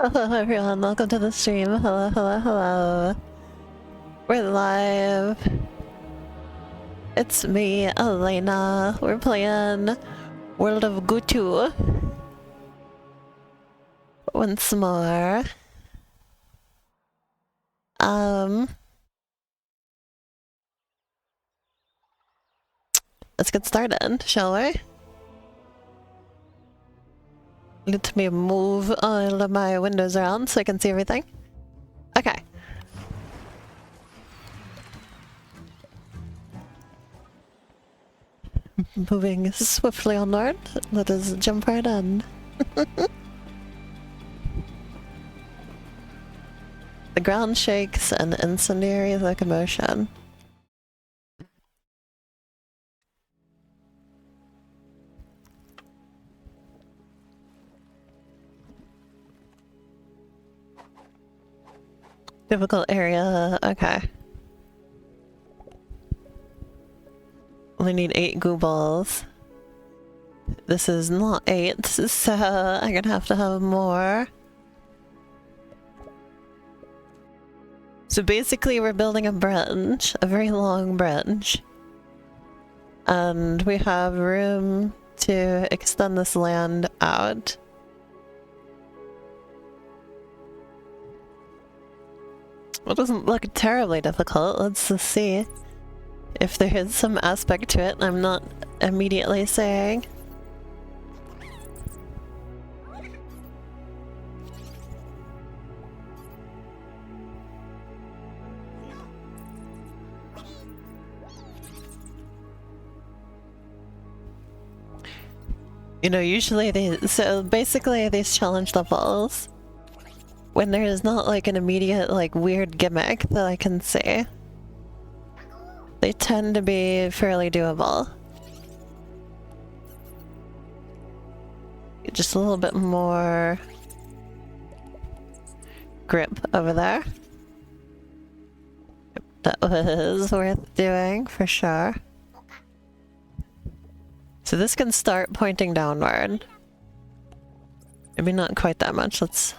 Hello everyone, welcome to the stream. Hello, hello, hello. We're live. It's me, Elena. We're playing World of Goo once more. Let's get started, shall we? Let me move all of my windows around so I can see everything. Okay. Moving swiftly onward, let us jump right in. The ground shakes and incendiary locomotion. Difficult area, okay. Only need 8 goo balls. This is not 8, so I'm gonna have to have more. So basically we're building a bridge, a very long bridge. And we have room to extend this land out. It doesn't look terribly difficult. Let's just see if there is some aspect to it I'm not immediately saying. You know, usually so basically these challenge levels, when there is not like an immediate like weird gimmick that I can see, they tend to be fairly doable. Just a little bit more grip over there. That was worth doing for sure. So this can start pointing downward. Maybe not quite that much. Let's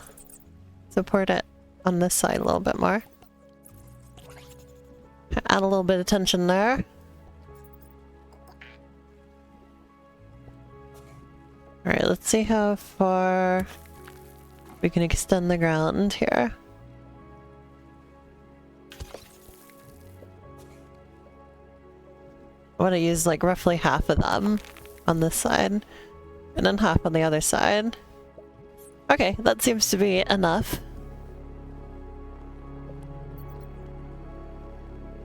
support it on this side a little bit more. Add a little bit of tension there. Alright, let's see how far we can extend the ground here. I want to use like roughly half of them on this side, and then half on the other side. Okay, that seems to be enough.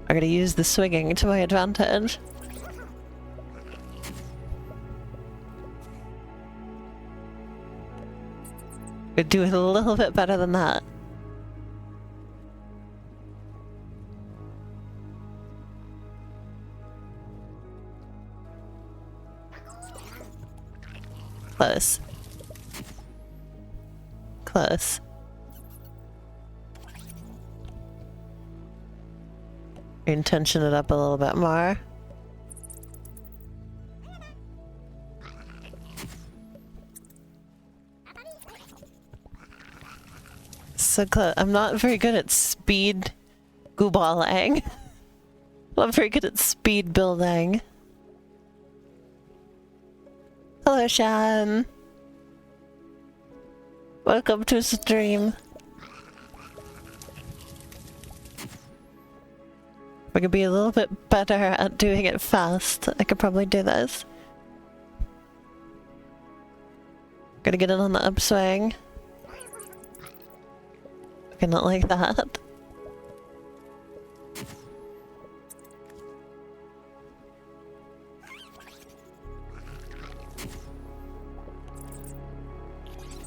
I'm gonna use the swinging to my advantage. Could do it a little bit better than that. Close. Close. And tension it up a little bit more. So close. I'm not very good at speed gooballing. I'm not very good at speed building. Hello, Shan. Welcome to stream. We could be a little bit better at doing it fast. I could probably do this. Gotta get in on the upswing. Okay, not like that.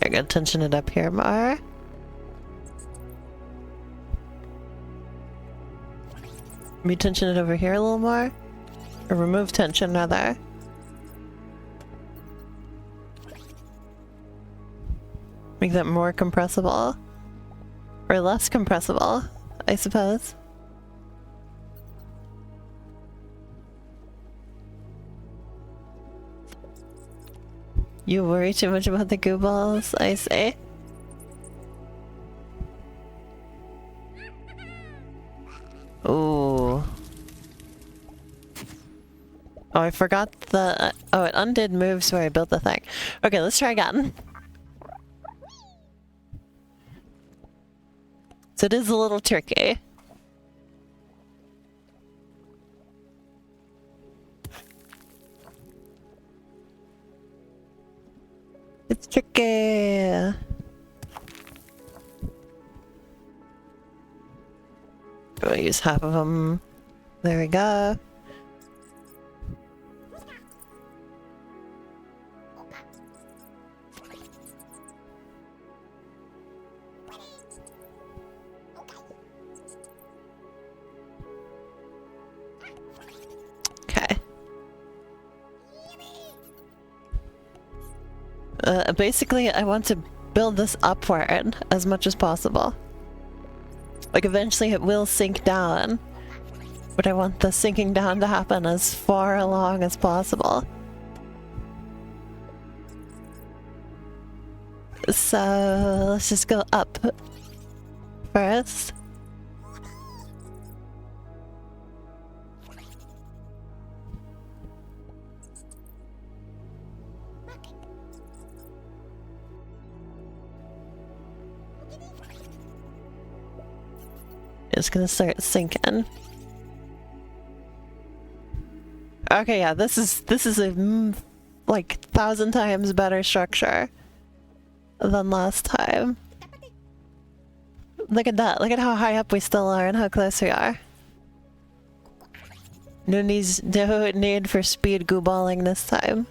I gotta tension it up here more. Maybe tension it over here a little more? Or remove tension, rather. Make that more compressible. Or less compressible, I suppose. You worry too much about the goo balls, I say. Oh, I forgot the... oh, it undid moves where I built the thing. Okay, let's try again. So it is a little tricky. It's tricky. I'll use half of them. There we go. Okay. Basically, I want to build this upward as much as possible. Like, eventually it will sink down, but I want the sinking down to happen as far along as possible. So, let's just go up first. It's gonna start sinking. Okay, yeah, this is a like 1,000 times better structure than last time. Look at that. Look at how high up we still are and how close we are. No need for speed goo balling this time.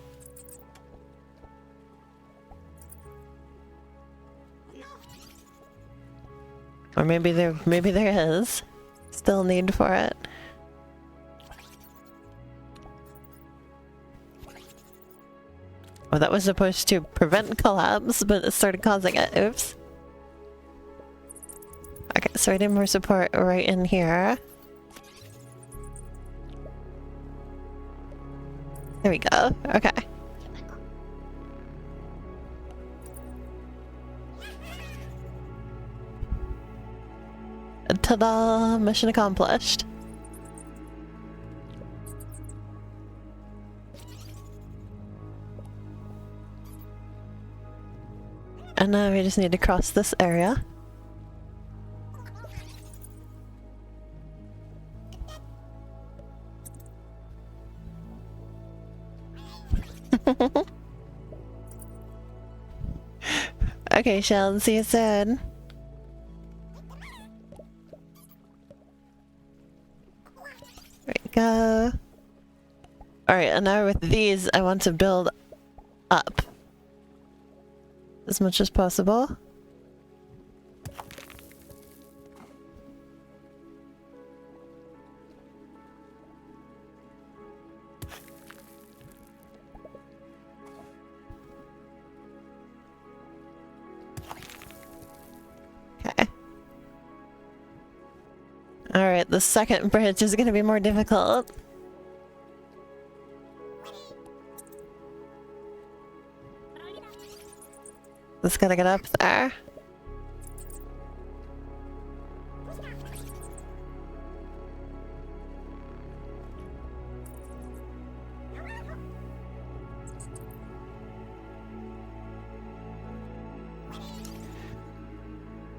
Or maybe there is still need for it. Oh, that was supposed to prevent collapse, but it started causing it. Oops. Okay, so I need more support right in here. There we go. Okay. Ta-da! Mission accomplished. And now we just need to cross this area. Okay, Sheldon, see you soon. There we go. Alright, and now with these, I want to build up as much as possible. Okay. Alright, the second bridge is going to be more difficult. Just gotta get up there.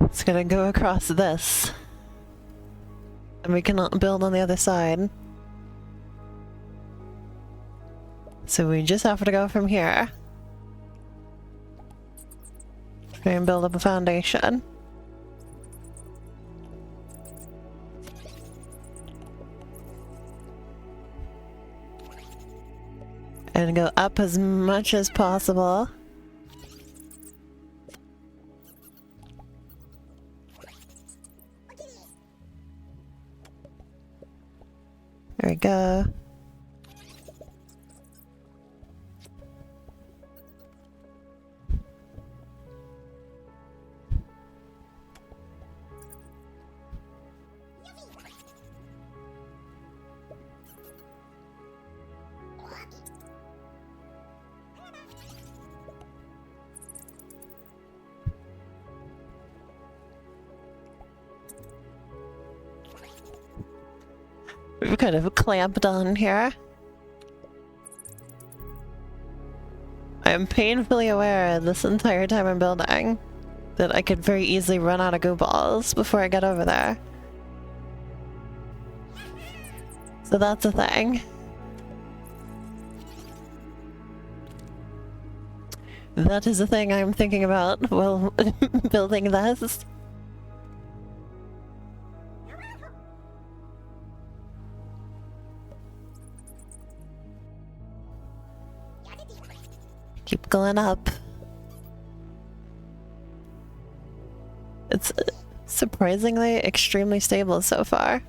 It's gonna go across this. And we cannot build on the other side. So we just have to go from here. Try and build up a foundation. And go up as much as possible. There we go. We've kind of clamped on here. I am painfully aware this entire time I'm building that I could very easily run out of goo balls before I get over there. So that's a thing. That is a thing I'm thinking about while building this. Keep going up. It's surprisingly extremely stable so far.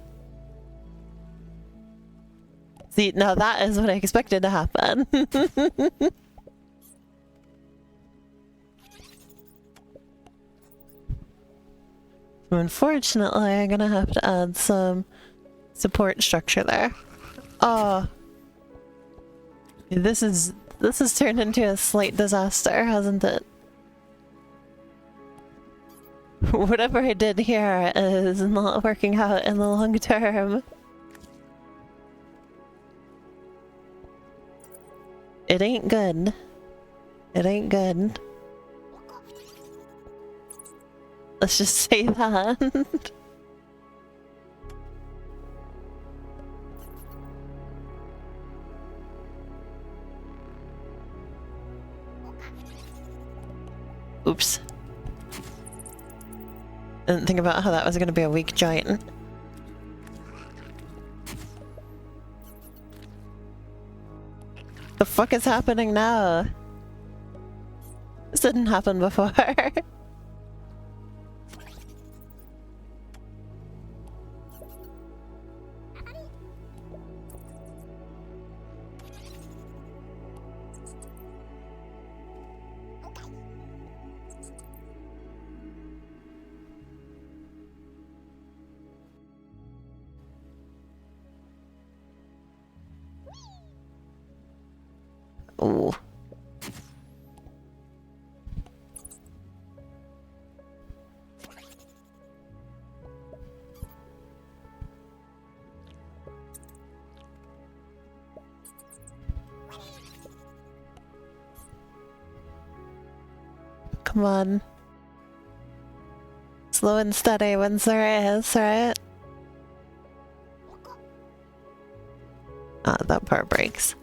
See, now that is what I expected to happen. Unfortunately, I'm gonna have to add some support structure there. Oh. This has turned into a slight disaster, hasn't it? Whatever I did here is not working out in the long term. It ain't good. It ain't good. Let's just say that. Oops. Didn't think about how that was gonna be a weak giant. The fuck is happening now? This didn't happen before. Ooh. Come on. Slow and steady wins the race, right? Ah, that part breaks.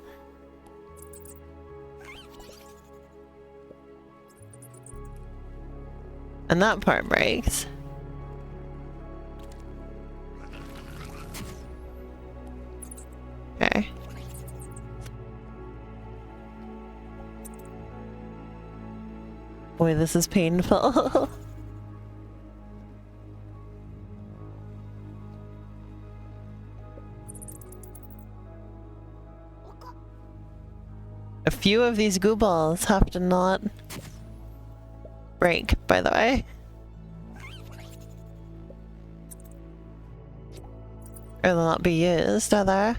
And that part breaks. Okay. Boy, this is painful. A few of these goo balls have to not break, by the way. Or they'll not be used, are they?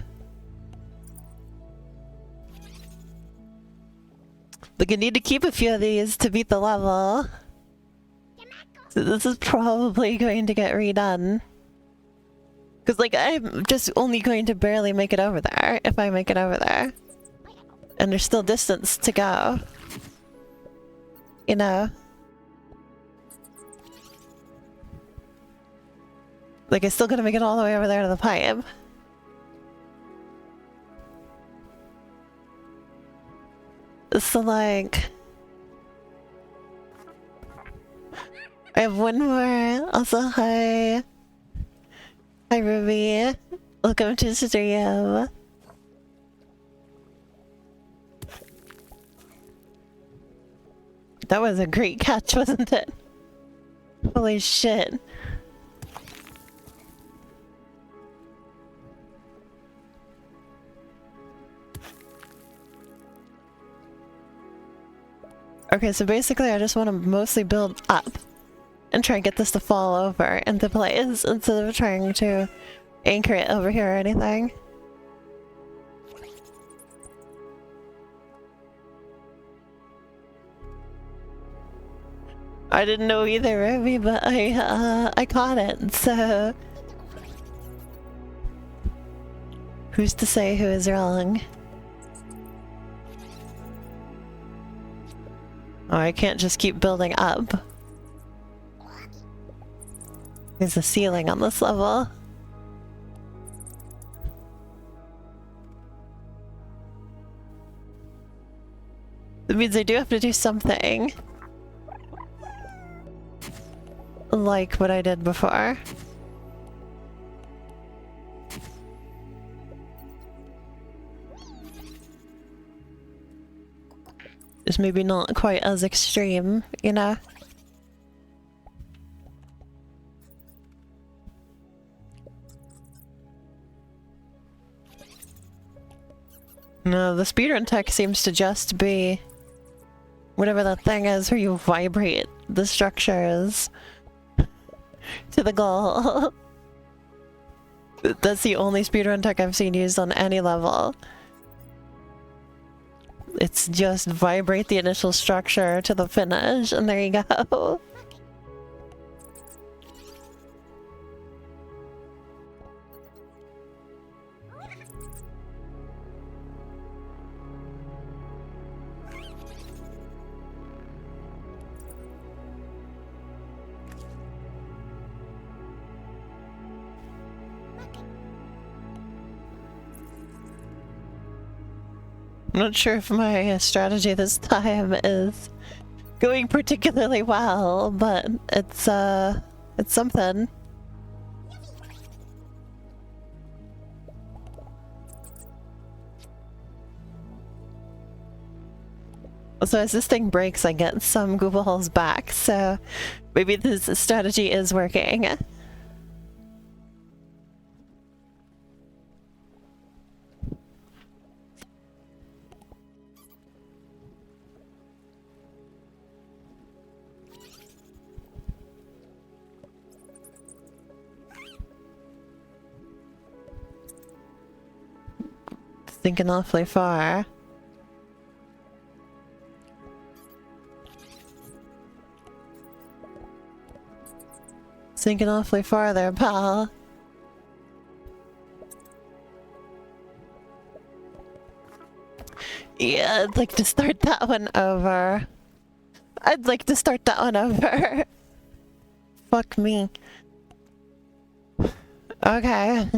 Like, I need to keep a few of these to beat the level. So this is probably going to get redone. Because, like, I'm just only going to barely make it over there, if I make it over there. And there's still distance to go. You know? Like, I still gotta make it all the way over there to the pipe. So, like... I have one more. Also, hi. Hi, Ruby. Welcome to the stream. That was a great catch, wasn't it? Holy shit. Okay, so basically I just want to mostly build up and try and get this to fall over into place instead of trying to anchor it over here or anything. I didn't know either, Ruby, but I caught it, so... Who's to say who is wrong? Oh, I can't just keep building up. There's a ceiling on this level. That means I do have to do something. Like what I did before. It's maybe not quite as extreme, you know? No, the speedrun tech seems to just be whatever that thing is where you vibrate the structures to the goal. That's the only speedrun tech I've seen used on any level. It's just vibrate the initial structure to the finish, and there you go. I'm not sure if my strategy this time is going particularly well, but it's something. So as this thing breaks, I get some Google holes back, so maybe this strategy is working. Thinking awfully far. Thinking awfully far there, pal. Yeah, I'd like to start that one over. I'd like to start that one over. Fuck me. Okay.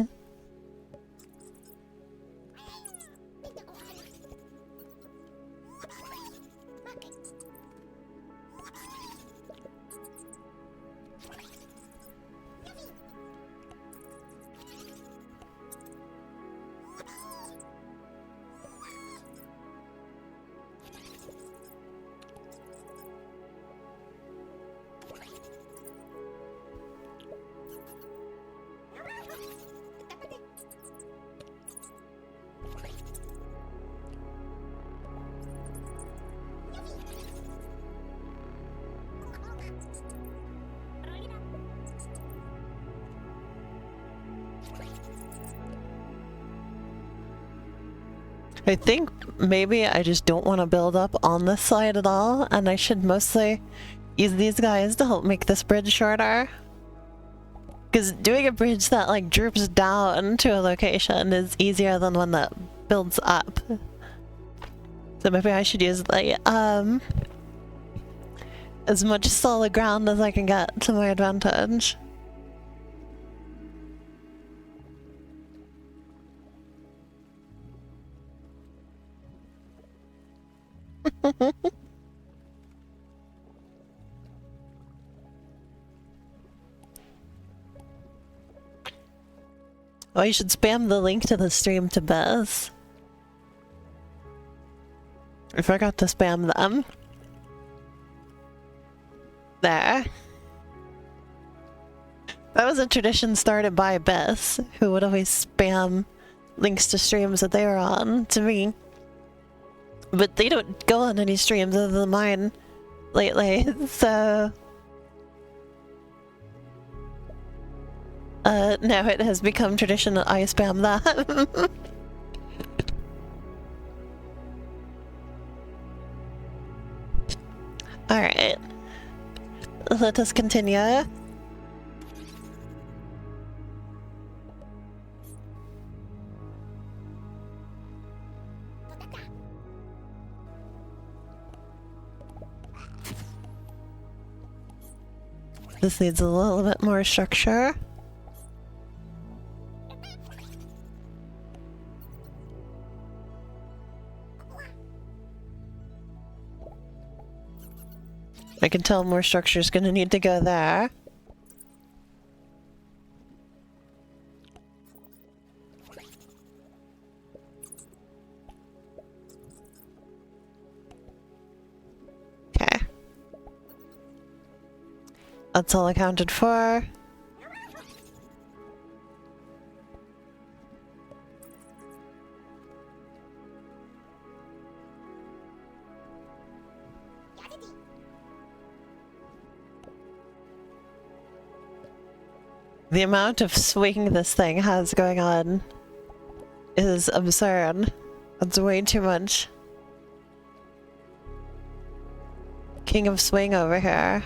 I think maybe I just don't want to build up on this side at all, and I should mostly use these guys to help make this bridge shorter. Because doing a bridge that like droops down to a location is easier than one that builds up. So maybe I should use like as much solid ground as I can get to my advantage. Oh, you should spam the link to the stream to Bess. I forgot to spam them. There. That was a tradition started by Bess, who would always spam links to streams that they were on to me. But they don't go on any streams other than mine lately, so... now it has become tradition that I spam that. Alright. Let us continue. This needs a little bit more structure. I can tell more structure is going to need to go there. Okay. That's all accounted for. The amount of swing this thing has going on is absurd. That's way too much. King of swing over here.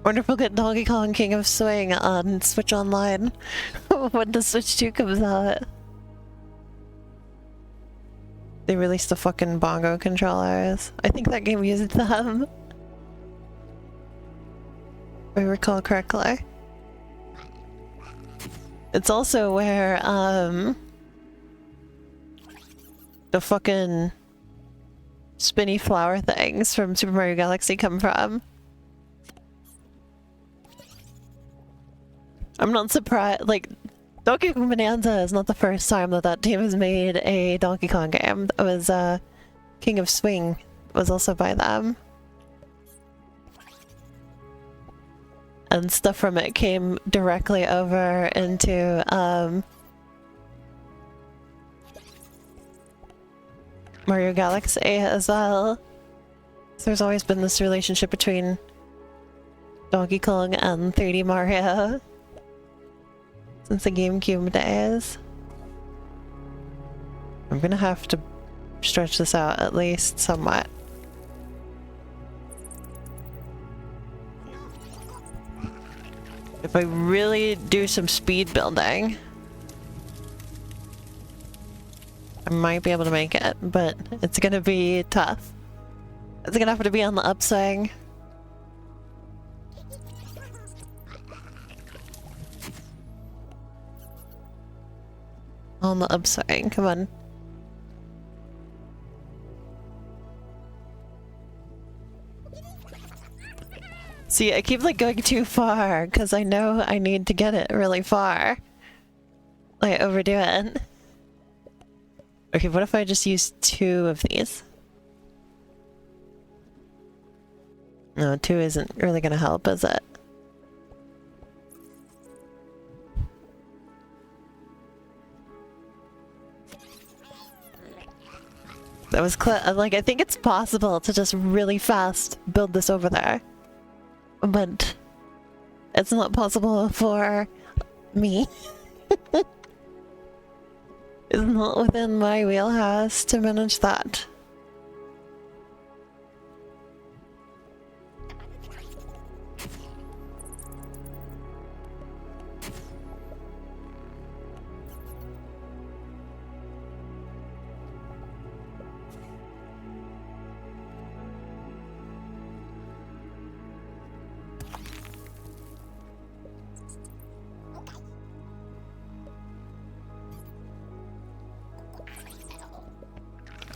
Wonder if we'll get Donkey Kong King of Swing on Switch Online when the Switch 2 comes out. They released the fucking bongo controllers. I think that game used them. If I recall correctly. It's also where, the fucking spinny flower things from Super Mario Galaxy come from. I'm not surprised, like, Donkey Kong Bonanza is not the first time that that team has made a Donkey Kong game. It was, King of Swing was also by them. And stuff from it came directly over into, Mario Galaxy as well. So there's always been this relationship between Donkey Kong and 3D Mario. Since the GameCube days. I'm gonna have to stretch this out at least somewhat. If I really do some speed building, I might be able to make it, but it's gonna be tough. It's gonna have to be on the upswing. On the upswing, come on. See, I keep like going too far because I know I need to get it really far. Like, overdo it. Okay, what if I just use 2 of these? No, 2 isn't really gonna help, is it? That was like, I think it's possible to just really fast build this over there. But it's not possible for me. It's not within my wheelhouse to manage that.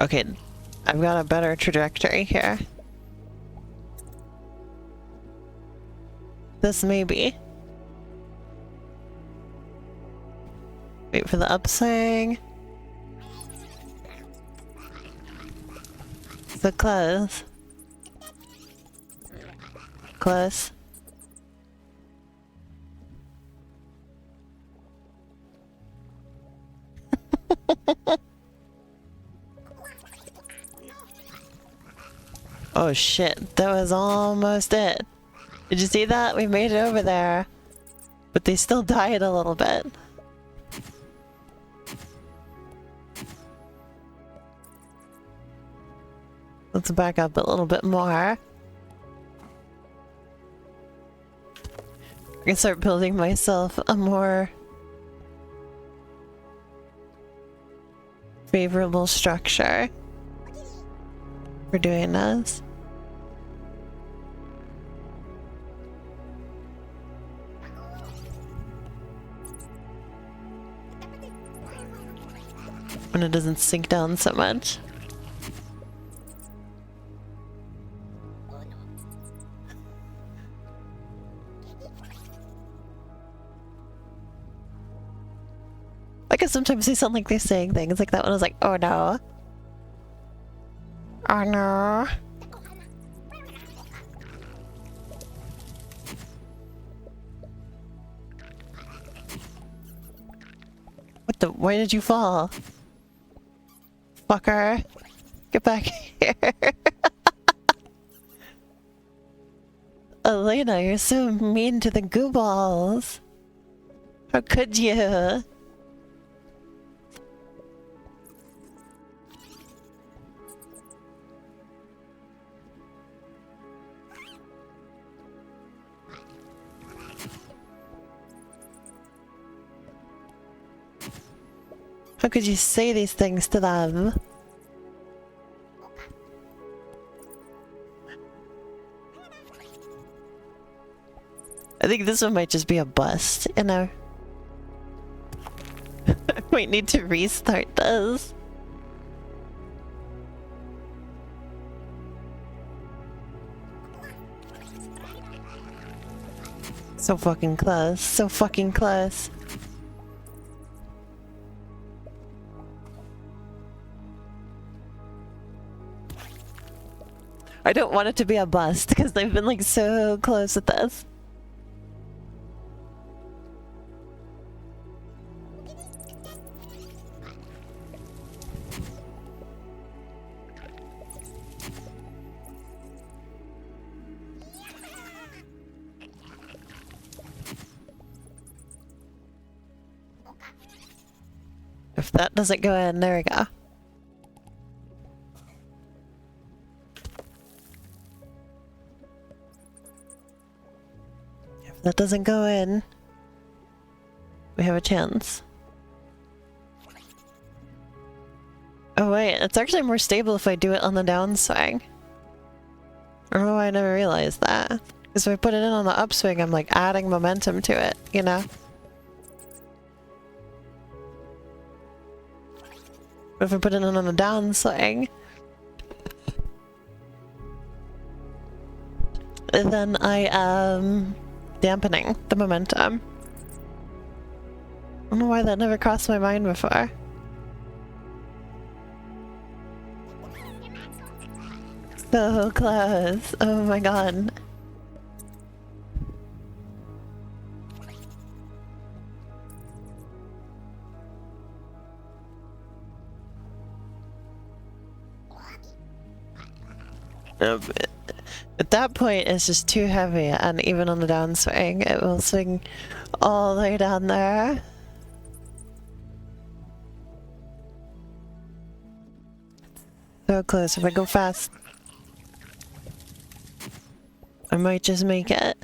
Okay, I've got a better trajectory here. This may be. Wait for the upswing. So close. Close. Oh shit, that was almost it. Did you see that? We made it over there. But they still died a little bit. Let's back up a little bit more. I can start building myself a more favorable structure for doing this. When it doesn't sink down so much. I guess sometimes they sound like they're saying things like that when I was like, oh no. Oh no. What the? Why did you fall? Fucker. Get back here. Elena, you're so mean to the goo balls. How could you? How could you say these things to them? I think this one might just be a bust, you know? I might need to restart this. So fucking close, so fucking close. I don't want it to be a bust because they've been like so close with this. If that doesn't go in, there we go. If that doesn't go in, we have a chance. Oh wait, it's actually more stable if I do it on the downswing. I don't know why I never realized that. Because if I put it in on the upswing, I'm like adding momentum to it, you know? But if I put it in on the downswing, then I am dampening the momentum. I don't know why that never crossed my mind before. So close. Oh my god. At that point, it's just too heavy, and even on the downswing, it will swing all the way down there. So close. If I go fast, I might just make it.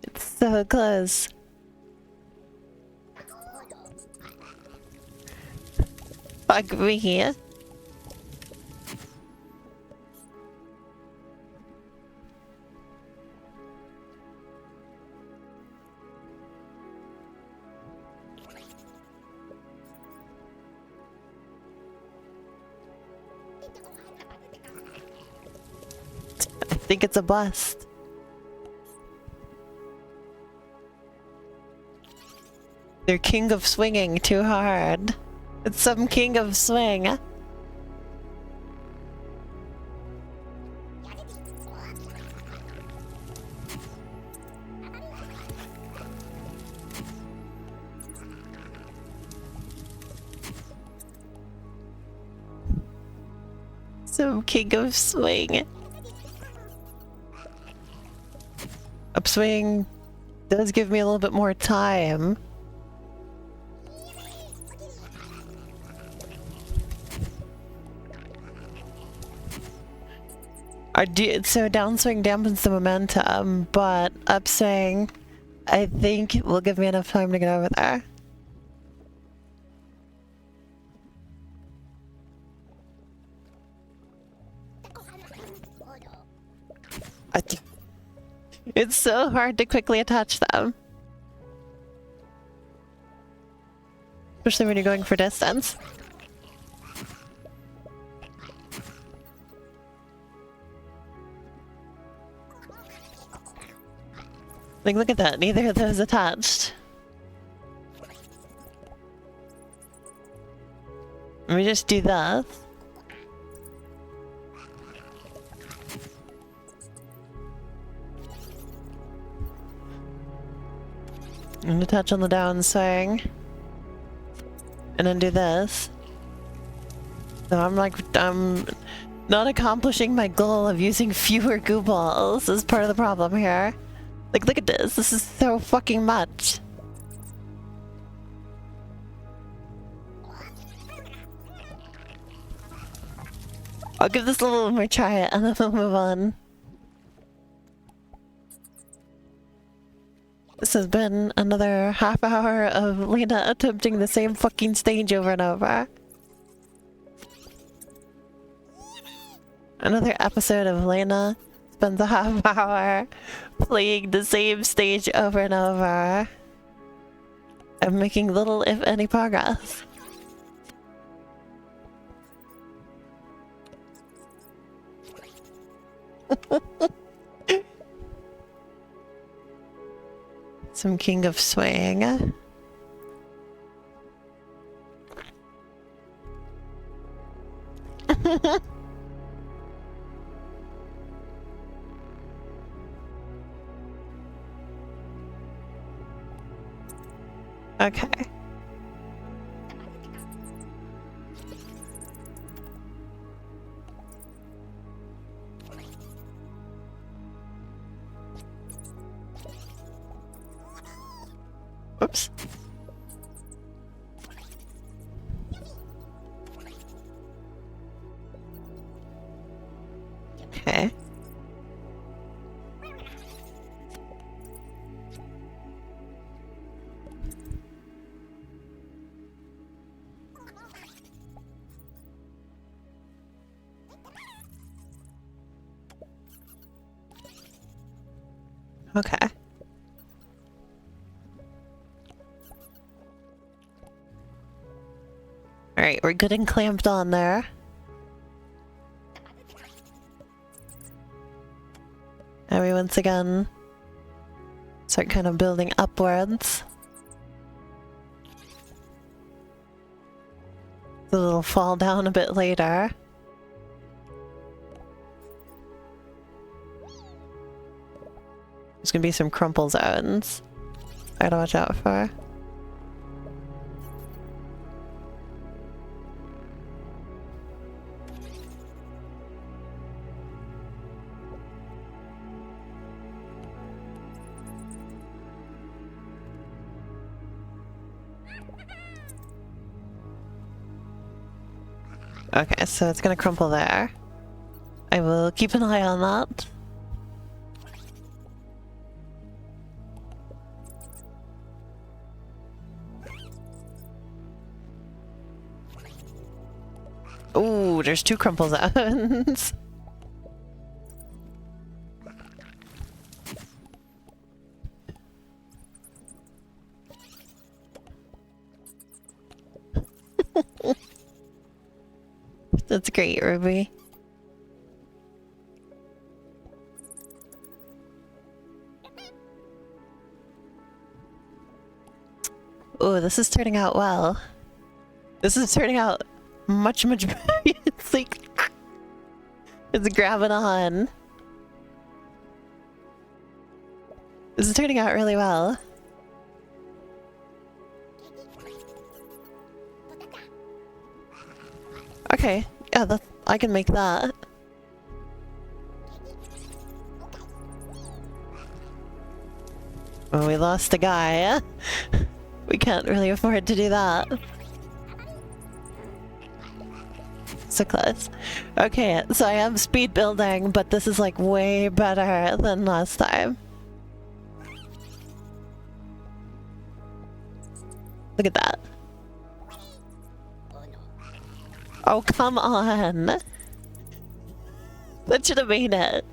It's so close. Fuck me. I think it's a bust. They're king of swinging too hard. It's some king of swing. Some king of swing. Upswing does give me a little bit more time. So downswing dampens the momentum, but upswing, I think, will give me enough time to get over there. It's so hard to quickly attach them. Especially when you're going for distance. Like, look at that. Neither of those attached. Let me just do that. And attach on the downswing. And then do this. So I'm not accomplishing my goal of using fewer goo balls is part of the problem here. Like, look at this. This is so fucking much. I'll give this a little more try and then we'll move on. This has been another half hour of Lena attempting the same fucking stage over and over. Another episode of Lena spends a half hour playing the same stage over and over. And making little, if any, progress. Some King of Swing. Okay. Oops. Okay. Okay. Alright, we're good and clamped on there. And we once again start kind of building upwards. So it'll fall down a bit later. There's gonna be some crumple zones I gotta watch out for. Okay, so it's gonna crumple there. I will keep an eye on that. Ooh, there's two crumple zones. That's great, Ruby. Oh, this is turning out well. This is turning out much better. It's like it's grabbing on. This is turning out really well. Okay, yeah, I can make that. Well, we lost a guy. We can't really afford to do that. So close. Okay, so I am speed building, but this is like way better than last time. Look at that. Oh, come on. That should have made it.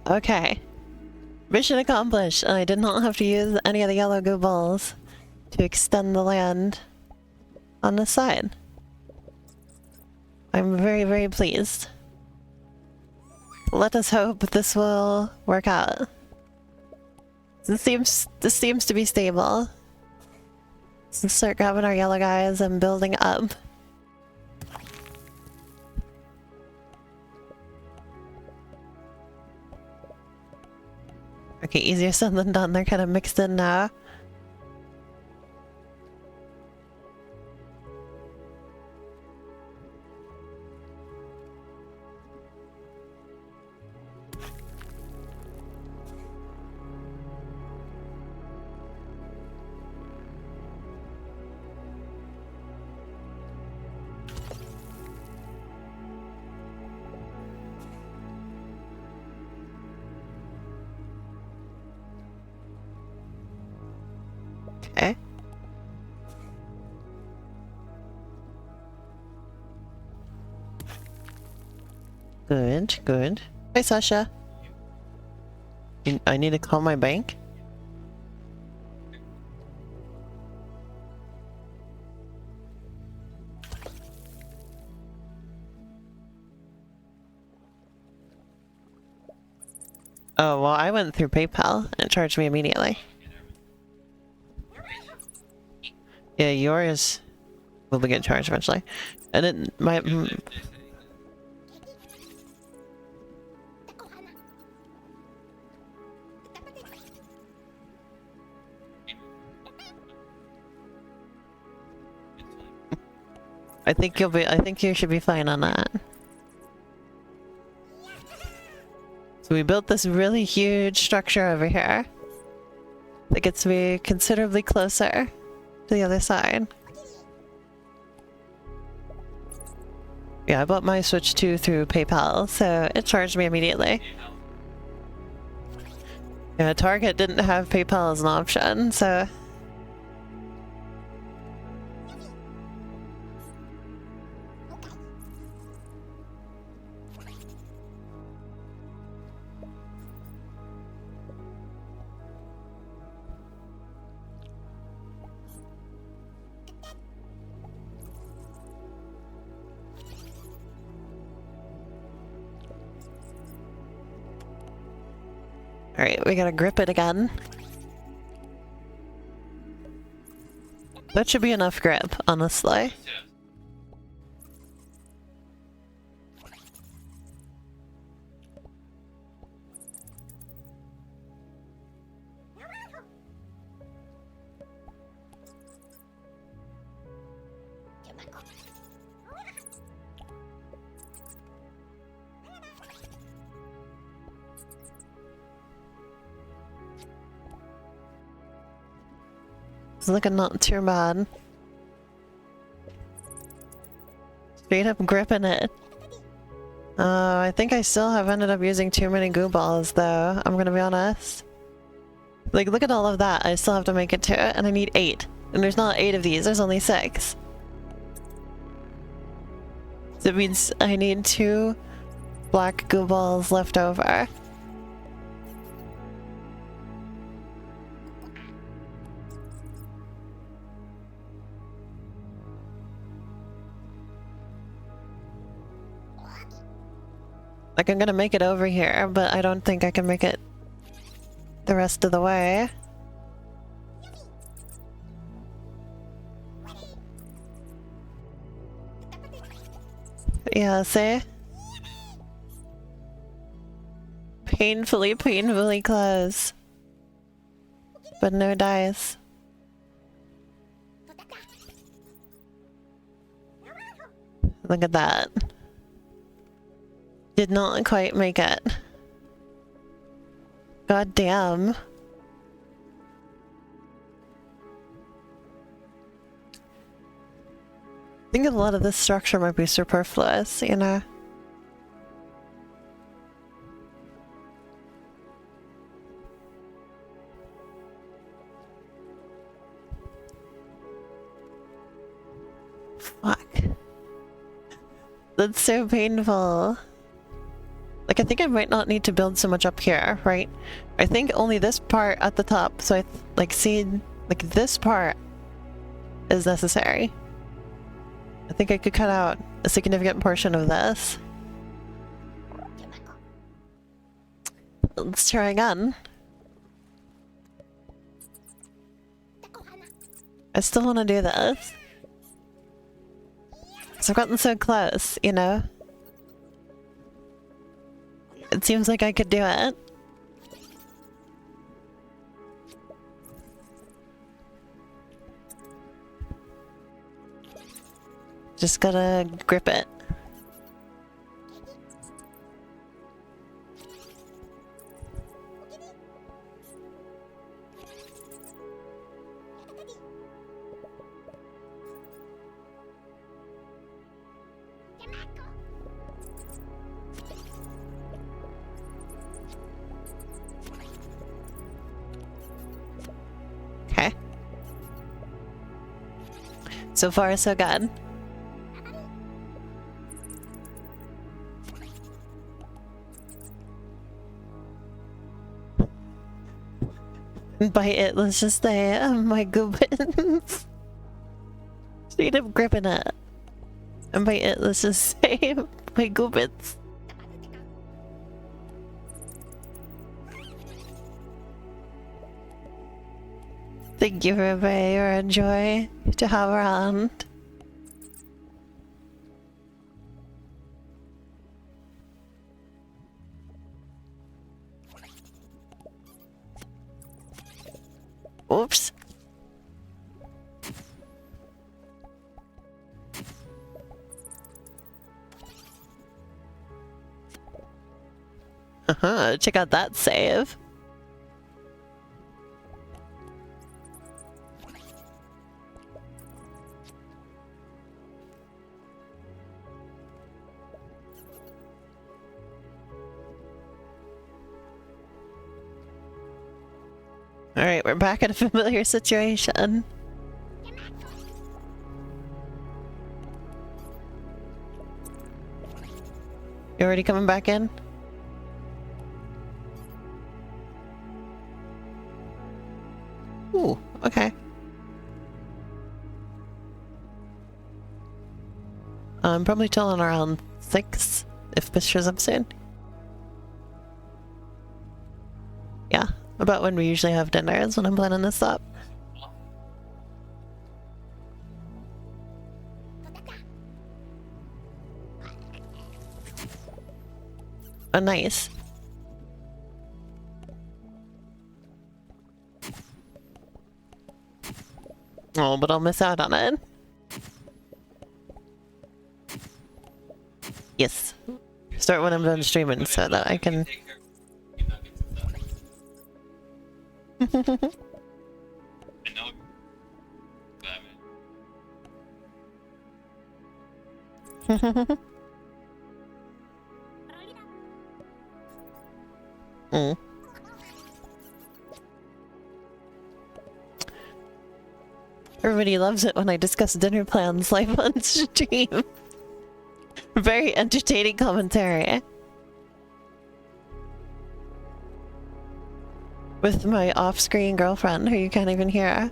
Okay. Mission accomplished, and I did not have to use any of the yellow goo balls to extend the land on the side. I'm very, very pleased. Let us hope this will work out. This seems to be stable. Let's start grabbing our yellow guys and building up. Okay, easier said than done. They're kind of mixed in now. Okay. Good, good. Hi, Sasha. I need to call my bank? Oh, well, I went through PayPal and it charged me immediately. Yeah, yours will be getting charged eventually. And it might... I think you should be fine on that. So we built this really huge structure over here that gets me considerably closer to the other side. Yeah, I bought my Switch 2 through PayPal, so it charged me immediately. Yeah, Target didn't have PayPal as an option, so... Alright, we gotta grip it again. That should be enough grip, honestly. It's looking not too bad. Straight up gripping it. I think I still have ended up using too many goo balls though, I'm gonna be honest. Like, look at all of that. I still have to make it to it, and I need 8. And there's not 8 of these, there's only 6. So it means I need 2 black goo balls left over. Like, I'm gonna make it over here, but I don't think I can make it the rest of the way. Yeah, see? Painfully, painfully close. But no dice. Look at that. Did not quite make it. God damn. think a lot of this structure might be superfluous, you know? Fuck. That's so painful. Like, I think I might not need to build so much up here, right? I think only this part at the top, so I, like, see, like, this part is necessary. I think I could cut out a significant portion of this. Let's try again. I still want to do this. So I've gotten so close, you know? It seems like I could do it. Just gotta grip it. Okay. So far, so good. Bite it, let's just say, my goobins. Straight up gripping it. And bite it, let's just say, my goobins. Thank you for everybody, you're a joy to have around. Oops. Check out that save. Alright, we're back in a familiar situation. You already coming back in? Ooh, okay. I'm probably telling around 6 if this shows up soon. Yeah, about when we usually have dinner is when I'm planning this up. Oh, nice. Oh, but I'll miss out on it. Yes. Start when I'm done streaming so that I can... mm. Everybody loves it when I discuss dinner plans live on stream. Very entertaining commentary. With my off-screen girlfriend who you can't even hear.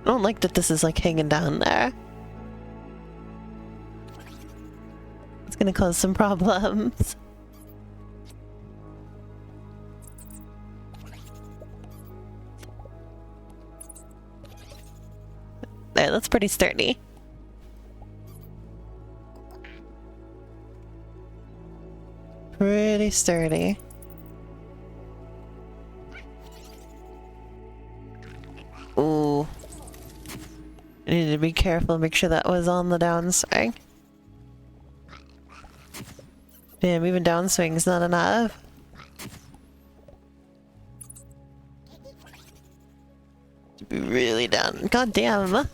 I don't like that this is like hanging down there. It's gonna cause some problems. There, that's pretty sturdy. Pretty sturdy. Ooh. I needed to be careful, make sure that was on the downswing. Damn, even downswing's not enough. really down. God damn.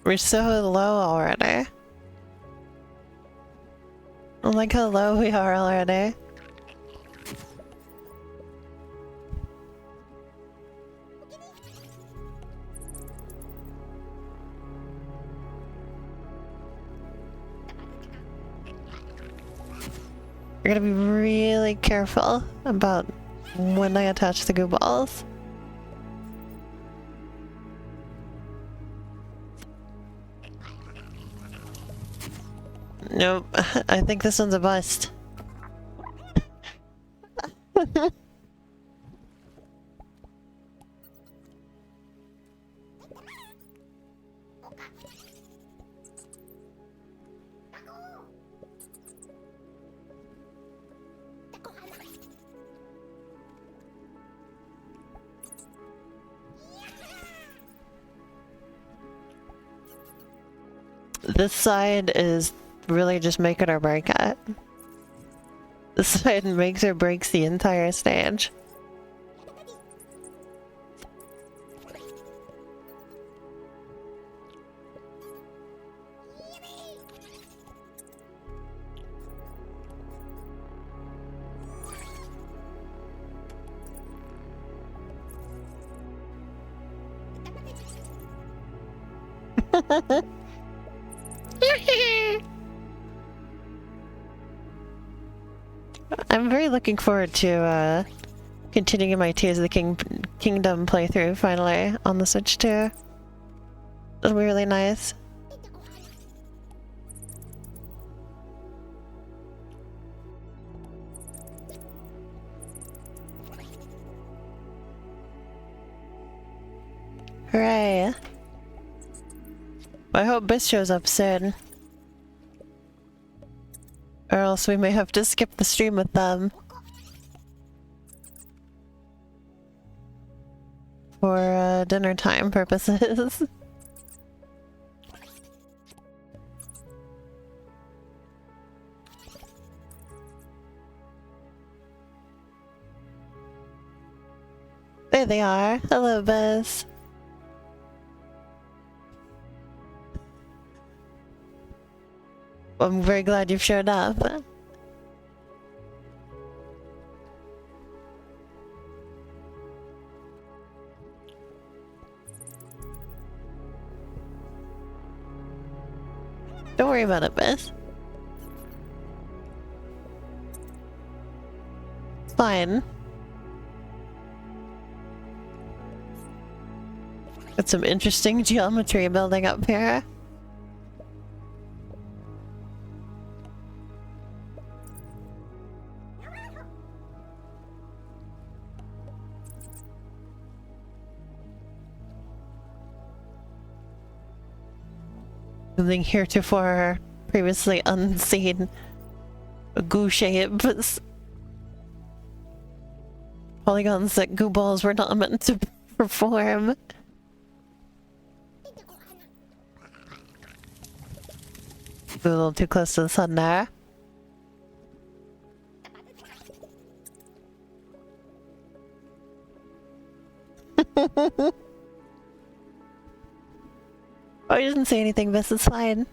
We're so low already. I like how low we are already. You're gonna be really careful about when I attach the goo balls. Nope, I think this one's a bust. This side is really just make it or break it. This side makes or breaks the entire stage. I'm very looking forward to continuing my Tears of the Kingdom playthrough finally on the Switch too. It'll be really nice. Hooray! I hope Biss shows up soon. Or else we may have to skip the stream with them. For dinner time purposes. There they are. Hello, Biss. I'm very glad you've showed up. Don't worry about it, Biss. It's fine. Got some interesting geometry building up here. Something heretofore previously unseen. Goo shapes. Polygons that goo balls were not meant to perform. A little too close to the sun there. Oh, you didn't say anything, Biss, it's fine.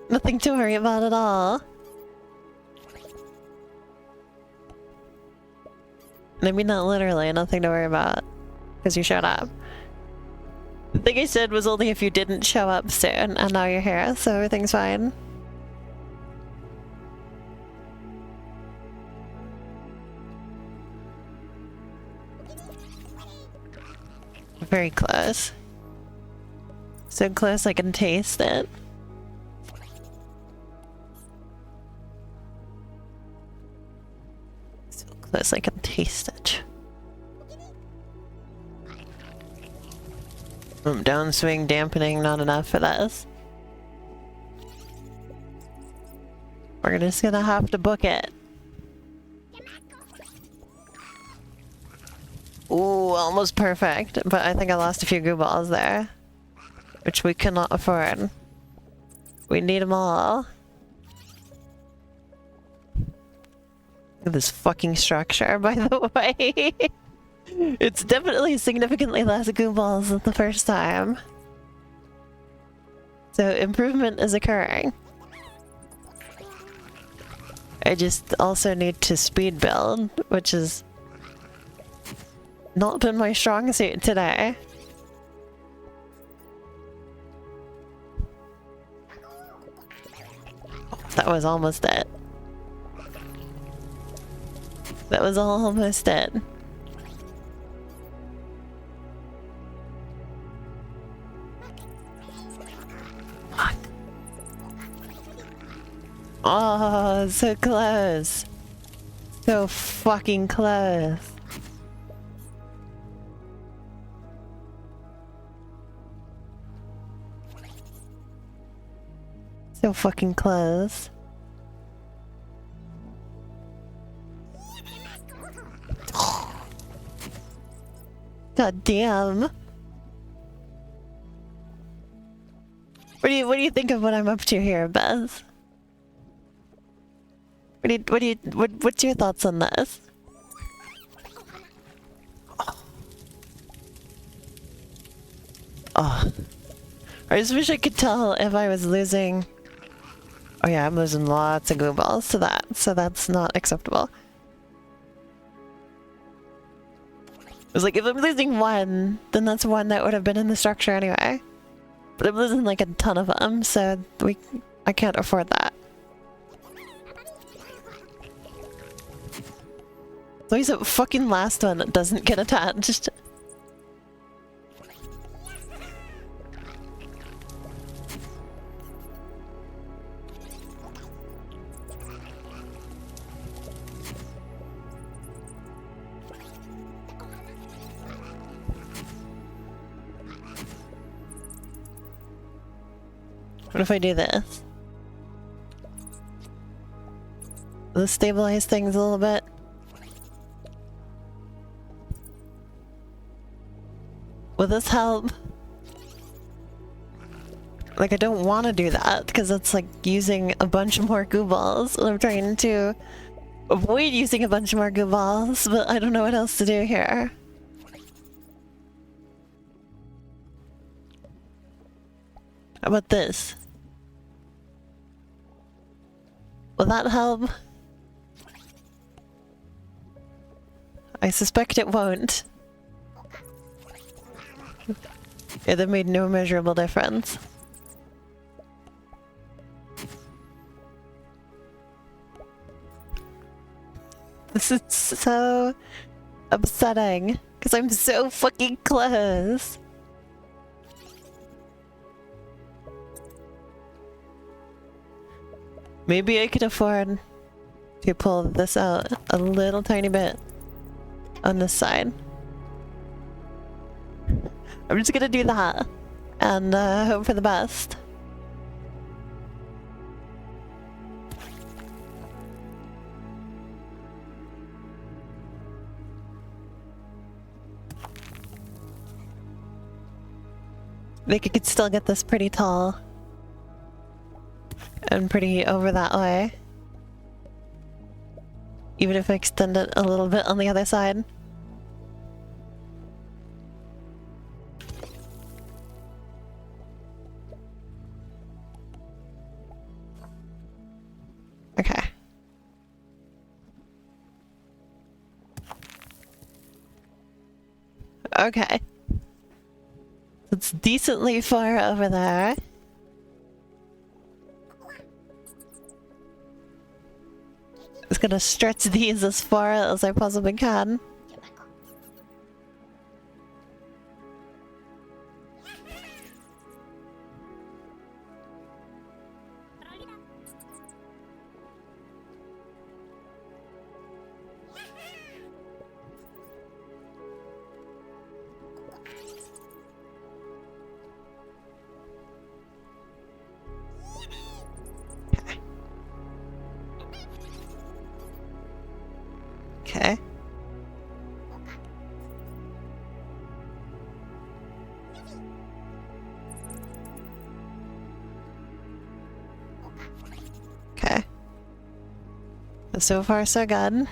Nothing to worry about at all. I mean, not literally, nothing to worry about. Because you showed up. The thing I said was only if you didn't show up soon, and now you're here, so everything's fine. Very close. So close I can taste it. So close I can taste it. Downswing dampening, not enough for this. We're just gonna have to book it. Ooh, almost perfect, but I think I lost a few goo balls there. Which we cannot afford. We need them all. Look at this fucking structure, by the way. It's definitely significantly less goo balls than the first time. So improvement is occurring. I just also need to speed build, which has not been my strong suit today. That was almost it. That was almost it. Fuck. Oh, so close. So fucking close. So fucking close. God damn. What do you think of what I'm up to here, Beth? What's your thoughts on this? Oh. I just wish I could tell if I was losing. Oh yeah, I'm losing lots of glue balls to that, so that's not acceptable. It was like, if I'm losing one, then that's one that would have been in the structure anyway. But I'm losing like a ton of them, so I can't afford that. So he's a fucking last one that doesn't get attached. What if I do this? Will this stabilize things a little bit? Will this help? Like, I don't want to do that, because it's like using a bunch more goo balls. I'm trying to avoid using a bunch more goo balls, but I don't know what else to do here. How about this? Will that help? I suspect it won't. Yeah, that made no measurable difference. This is so upsetting, because I'm so fucking close. Maybe I could afford to pull this out a little tiny bit on this side. I'm just gonna do that and hope for the best. I think I could still get this pretty tall and pretty over that way, even if I extend it a little bit on the other side. Okay. Okay. It's decently far over there. Just gonna stretch these as far as I possibly can. Okay. Okay. So far, so good.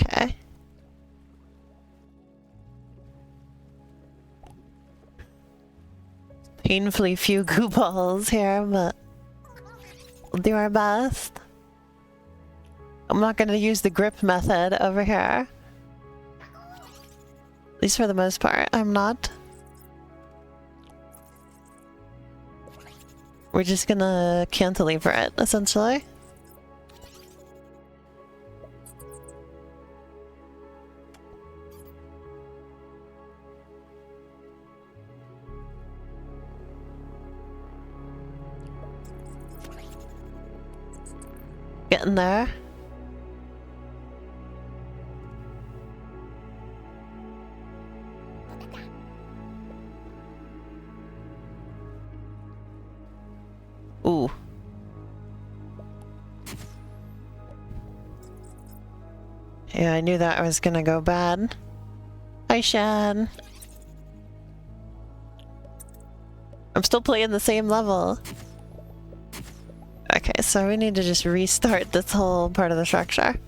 Okay. Painfully few goo balls here, but we'll do our best. I'm not gonna use the grip method over here. At least for the most part, I'm not. We're just gonna cantilever it, essentially. Getting there. Ooh. Yeah, I knew that was gonna go bad. Hi, Shan. I'm still playing the same level. Okay, so we need to just restart this whole part of the structure.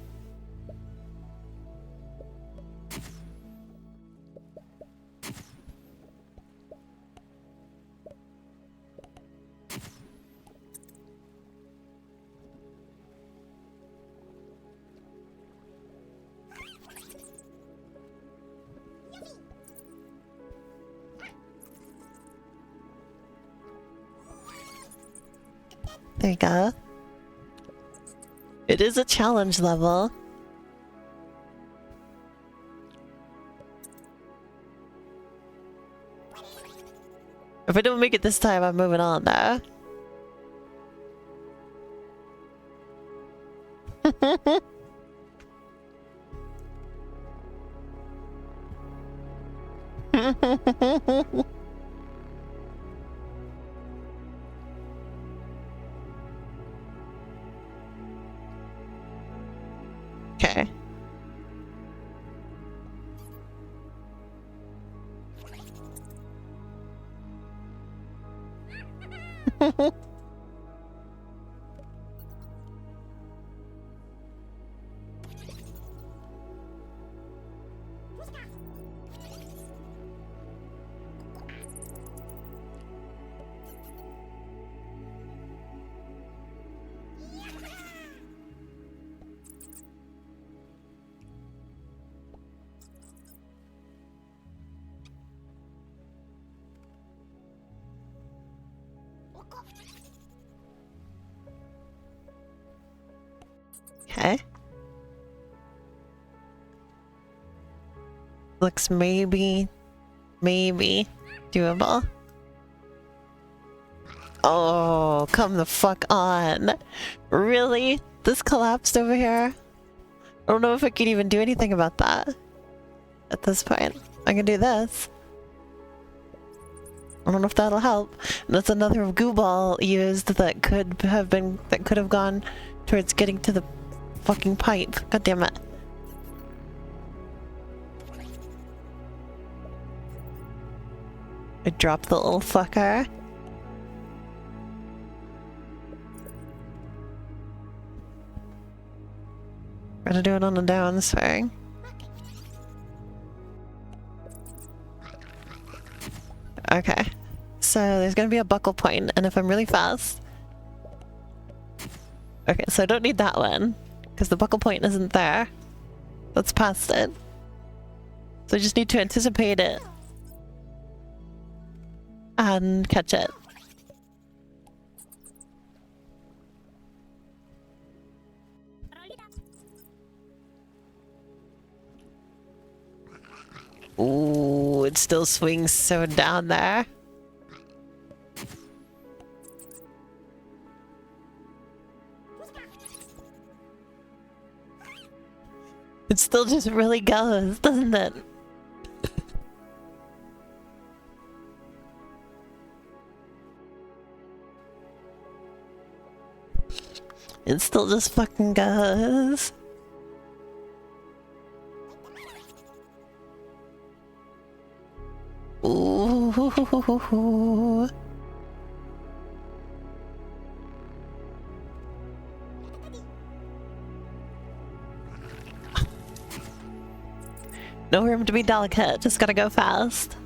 There you go. It is a challenge level. If I don't make it this time, I'm moving on now. Okay. Okay. Looks maybe doable. Oh, come the fuck on. Really? This collapsed over here? I don't know if I could even do anything about that at this point. I can do this. I don't know if that'll help. That's another goo ball used that could have gone towards getting to the fucking pipe. God damn it. I dropped the little fucker. Gotta do it on the downswing. Okay. So there's gonna be a buckle point, and if I'm really fast... Okay, so I don't need that one, because the buckle point isn't there. That's past it. So I just need to anticipate it. And catch it. it still swings so down there. It still just really goes, doesn't it? It still just fucking goes. Ooh. No room to be delicate, just gotta go fast.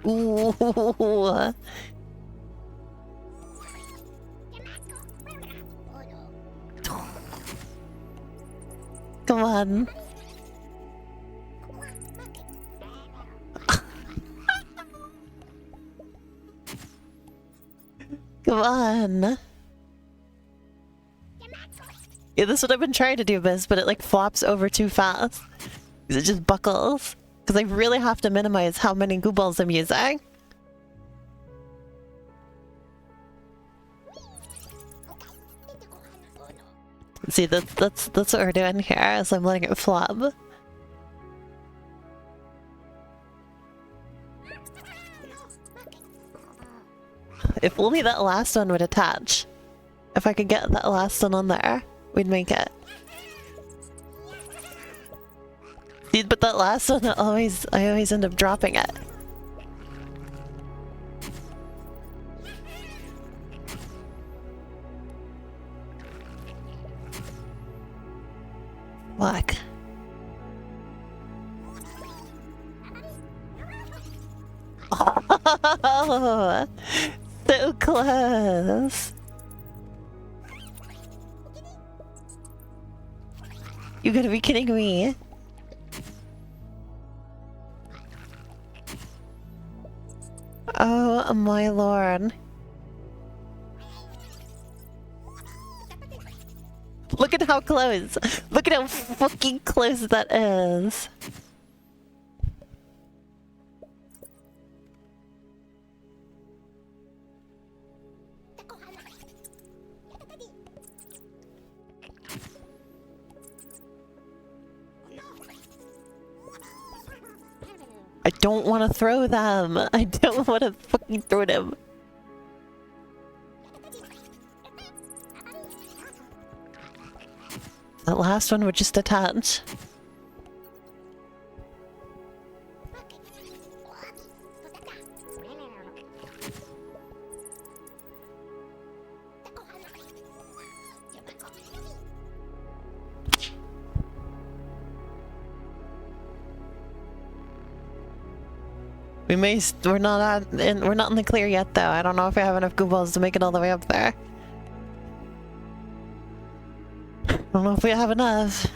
Ooh. Come on. Come on. Yeah, this is what I've been trying to do, Biz, but it like flops over too fast. It just buckles. Because I really have to minimize how many goo balls I'm using. See, that's what we're doing here, is I'm letting it flop. If only that last one would attach. If I could get that last one on there, we'd make it. See, but that last one, I always end up dropping it. Look. Oh, so close. You gotta be kidding me. Oh my lord. Look at how close. Look at how fucking close that is. I don't want to throw them. I don't want to fucking throw them. That last one would just attach. We're not in the clear yet though. I don't know if I have enough goo balls to make it all the way up there. I don't know if we have enough.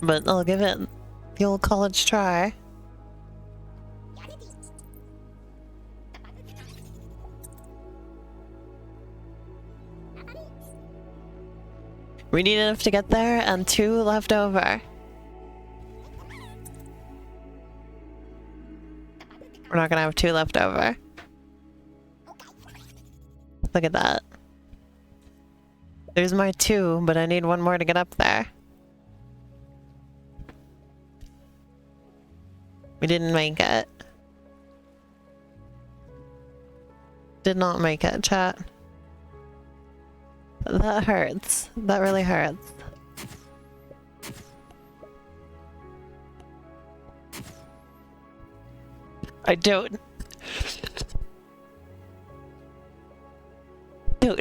But I'll give it the old college try. We need enough to get there and 2 left over. We're not gonna have 2 left over. Look at that. There's my 2, but I need 1 more to get up there. We didn't make it. Did not make it, chat. That hurts. That really hurts. I don't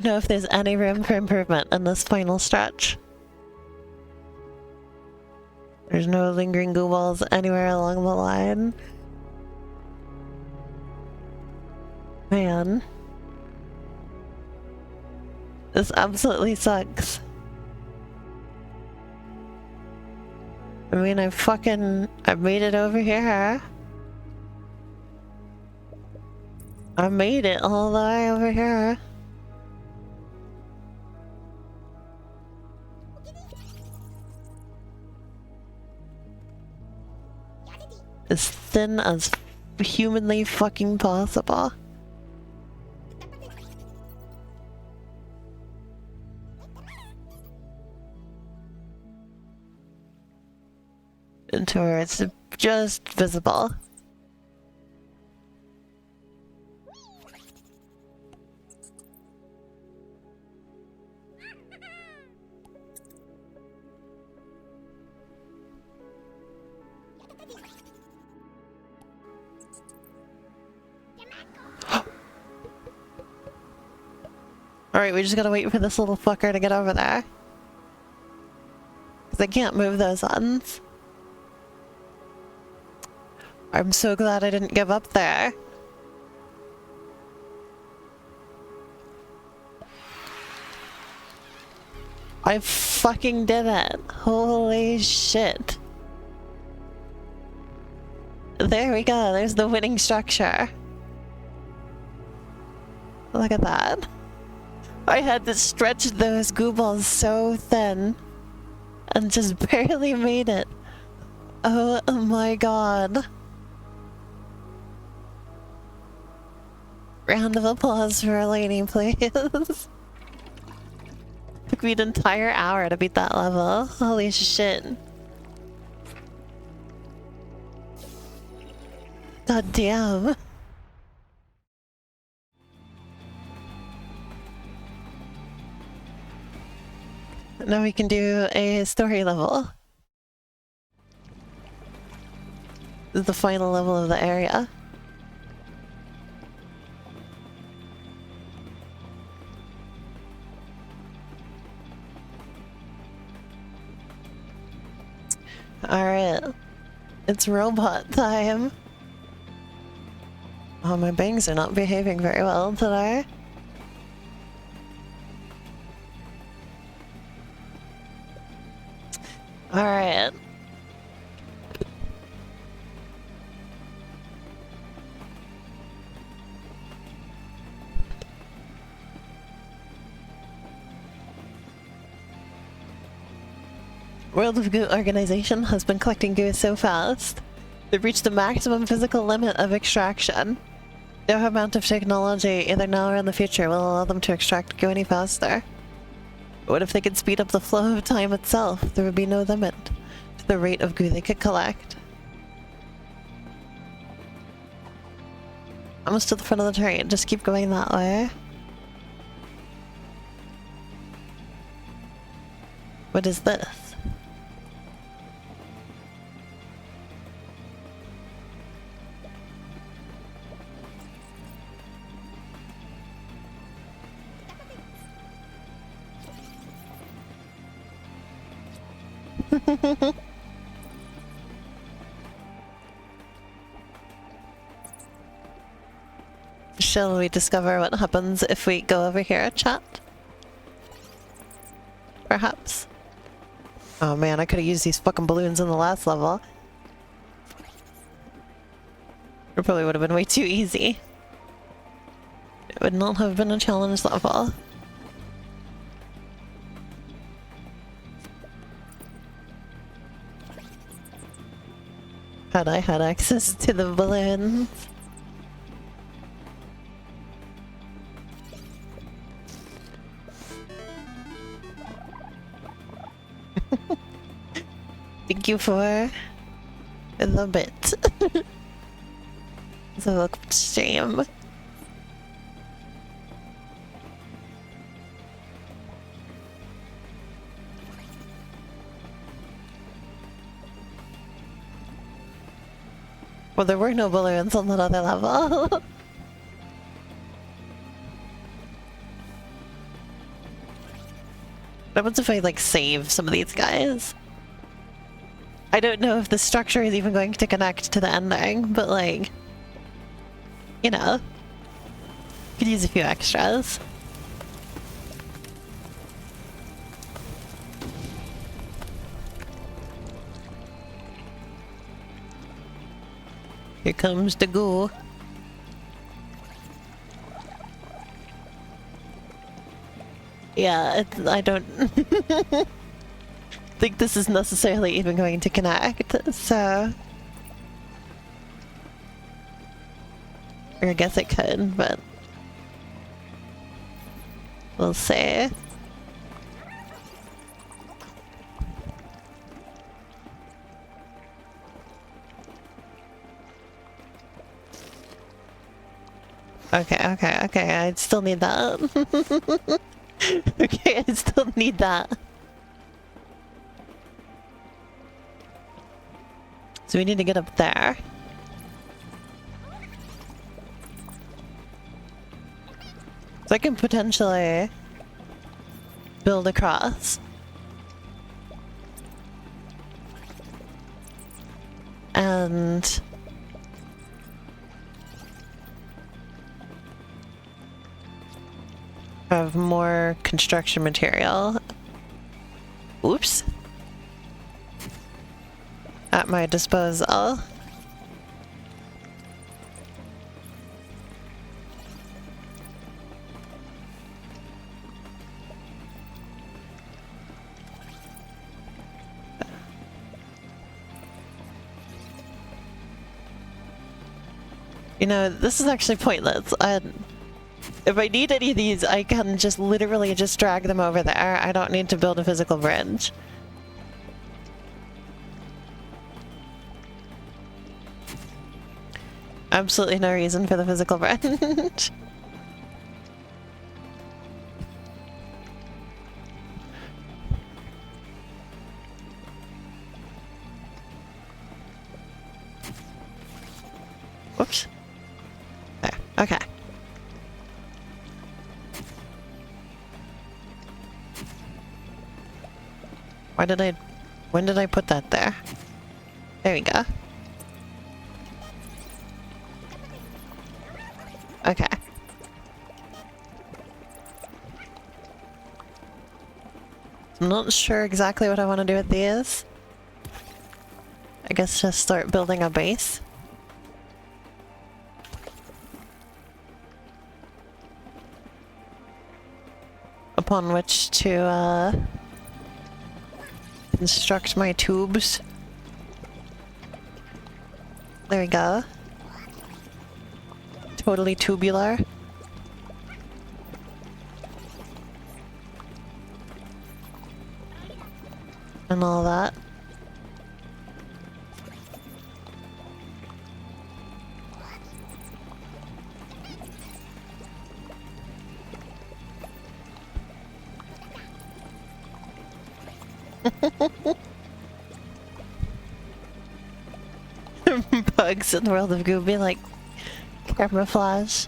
know if there's any room for improvement in this final stretch. There's no lingering goo balls anywhere along the line. Man. This absolutely sucks. I mean, I've made it over here. I made it all the way over here. As thin as humanly fucking possible. Into where it's just visible. Alright, we just gotta wait for this little fucker to get over there. Because I can't move those ones. I'm so glad I didn't give up there. I fucking did it. Holy shit. There we go, there's the winning structure. Look at that. I had to stretch those goo balls so thin and just barely made it. Oh my god. Round of applause for a lady, please. Took me an entire hour to beat that level. Holy shit. God damn. Now we can do a story level. This is the final level of the area. Alright. It's robot time. Oh, my bangs are not behaving very well today. Alright. World of Goo organization has been collecting goo so fast. They've reached the maximum physical limit of extraction. No amount of technology, either now or in the future, will allow them to extract goo any faster. What if they could speed up the flow of time itself? There would be no limit to the rate of goo they could collect. Almost to the front of the train. Just keep going that way. What is this? Shall we discover what happens if we go over here, chat? Perhaps? Oh man, I could have used these fucking balloons in the last level. It probably would have been way too easy. It would not have been a challenge level. Had I had access to the balloons. Thank you for the bit. So welcome to stream. Well, there were no balloons on that other level. What happens if I, like, save some of these guys? I don't know if the structure is even going to connect to the ending, but, like, you know, could use a few extras. Here comes the goo. Yeah, I don't think this is necessarily even going to connect, so... Or I guess it could, but... We'll see. Okay, I still need that. Okay, I still need that. So we need to get up there. So I can potentially build across. And have more construction material. Oops. At my disposal. You know, this is actually pointless. If I need any of these, I can just literally just drag them over there. I don't need to build a physical bridge. Absolutely no reason for the physical bridge. Whoops. There. Okay. When did I put that there? There we go. Okay. I'm not sure exactly what I want to do with these. I guess just start building a base. Upon which to, construct my tubes. There we go. Totally tubular. And all that. Bugs in the World of Goo be like camouflage.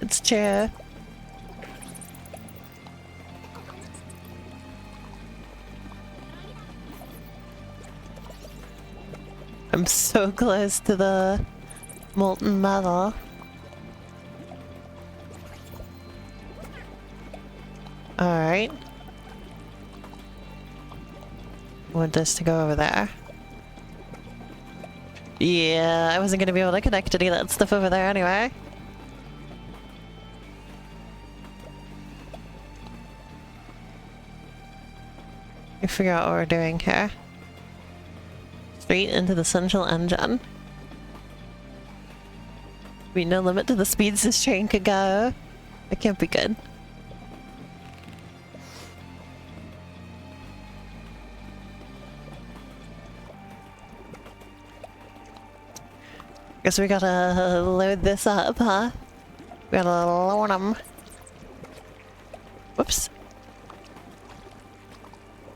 It's true. I'm so close to the molten metal. Alright. Want this to go over there. Yeah, I wasn't gonna be able to connect any of that stuff over there anyway. I figure out what we're doing here. Straight into the central engine. Be no limit to the speeds this train could go. That can't be good. Guess we gotta load this up, huh? We gotta load them. Whoops.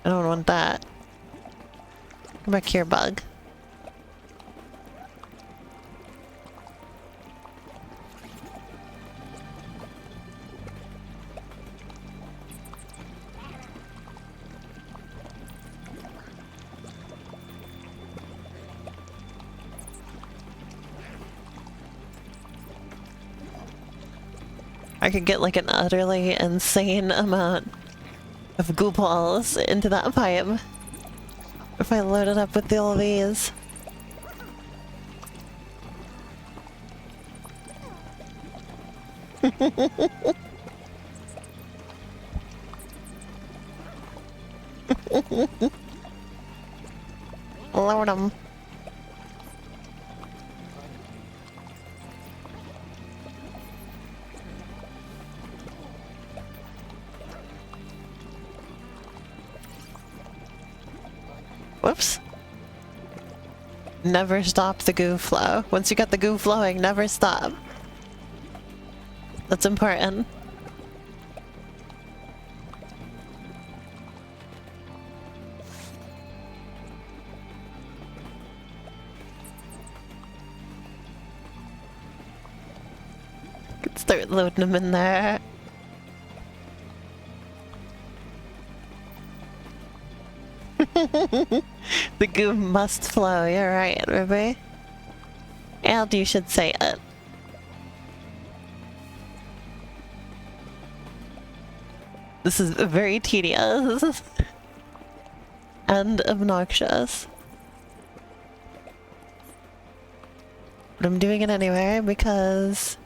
I don't want that. Come back here, bug. I could get like an utterly insane amount of goo balls into that pipe if I load it up with all these. Load 'em. Whoops. Never stop the goo flow. Once you got the goo flowing, never stop. That's important. Could start loading them in there. The goo must flow, you're right, Ruby. And you should say it. This is very tedious. And obnoxious. But I'm doing it anyway because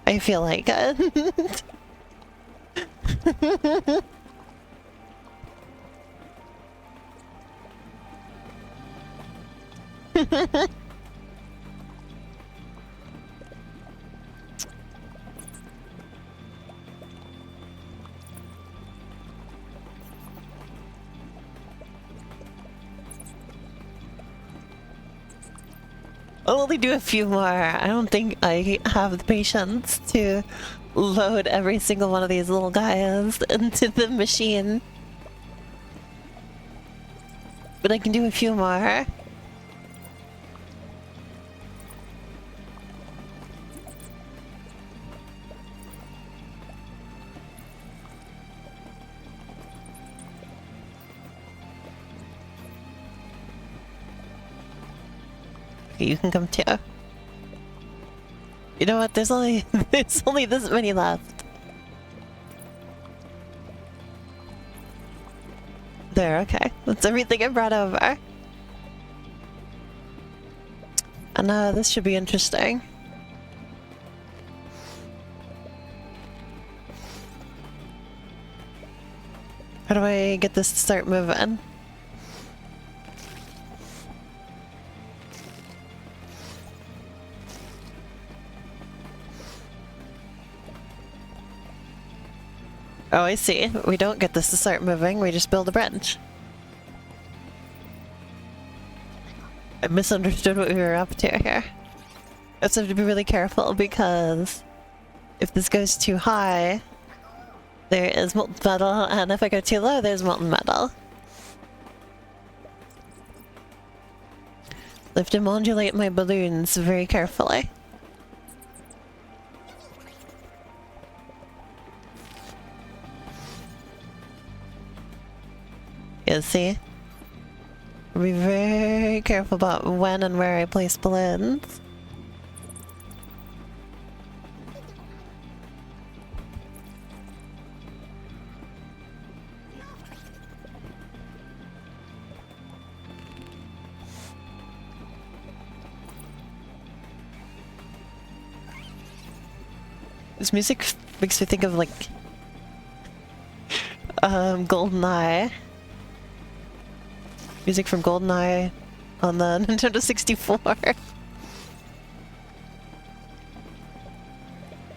I feel like it. I'll only do a few more. I don't think I have the patience to load every single one of these little guys into the machine. But I can do a few more. You can come too. You know what? There's only this many left. There, okay. That's everything I brought over. And this should be interesting. How do I get this to start moving? Oh, I see. We don't get this to start moving, we just build a bridge. I misunderstood what we were up to here. I also have to be really careful because if this goes too high, there is molten metal, and if I go too low, there's molten metal. I have to modulate my balloons very carefully. Yeah, see? Be very careful about when and where I place balloons. This music makes me think of like GoldenEye. Music from GoldenEye on the Nintendo 64. I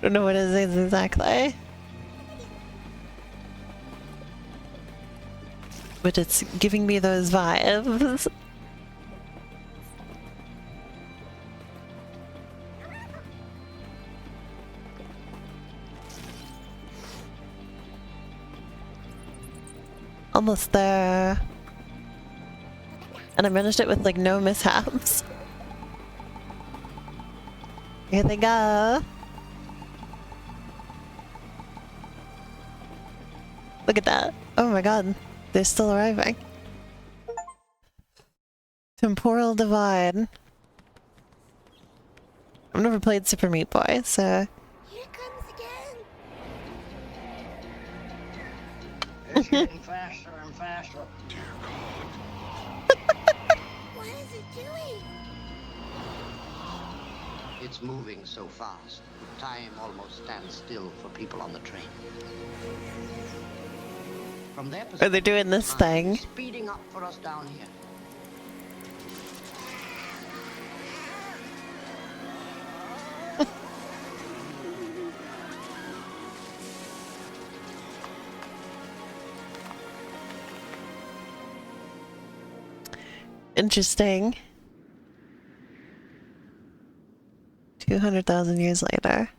don't know what it is exactly. But it's giving me those vibes. Almost there. And I managed it with like no mishaps. Here they go. Look at that. Oh my god. They're still arriving. Temporal divide. I've never played Super Meat Boy, so... Here comes again. It's getting faster and faster. Dear God. What is it doing? It's moving so fast. Time almost stands still for people on the train. From their Or perspective, they're doing this time thing. is speeding up for us down here. Interesting. 200,000 years later.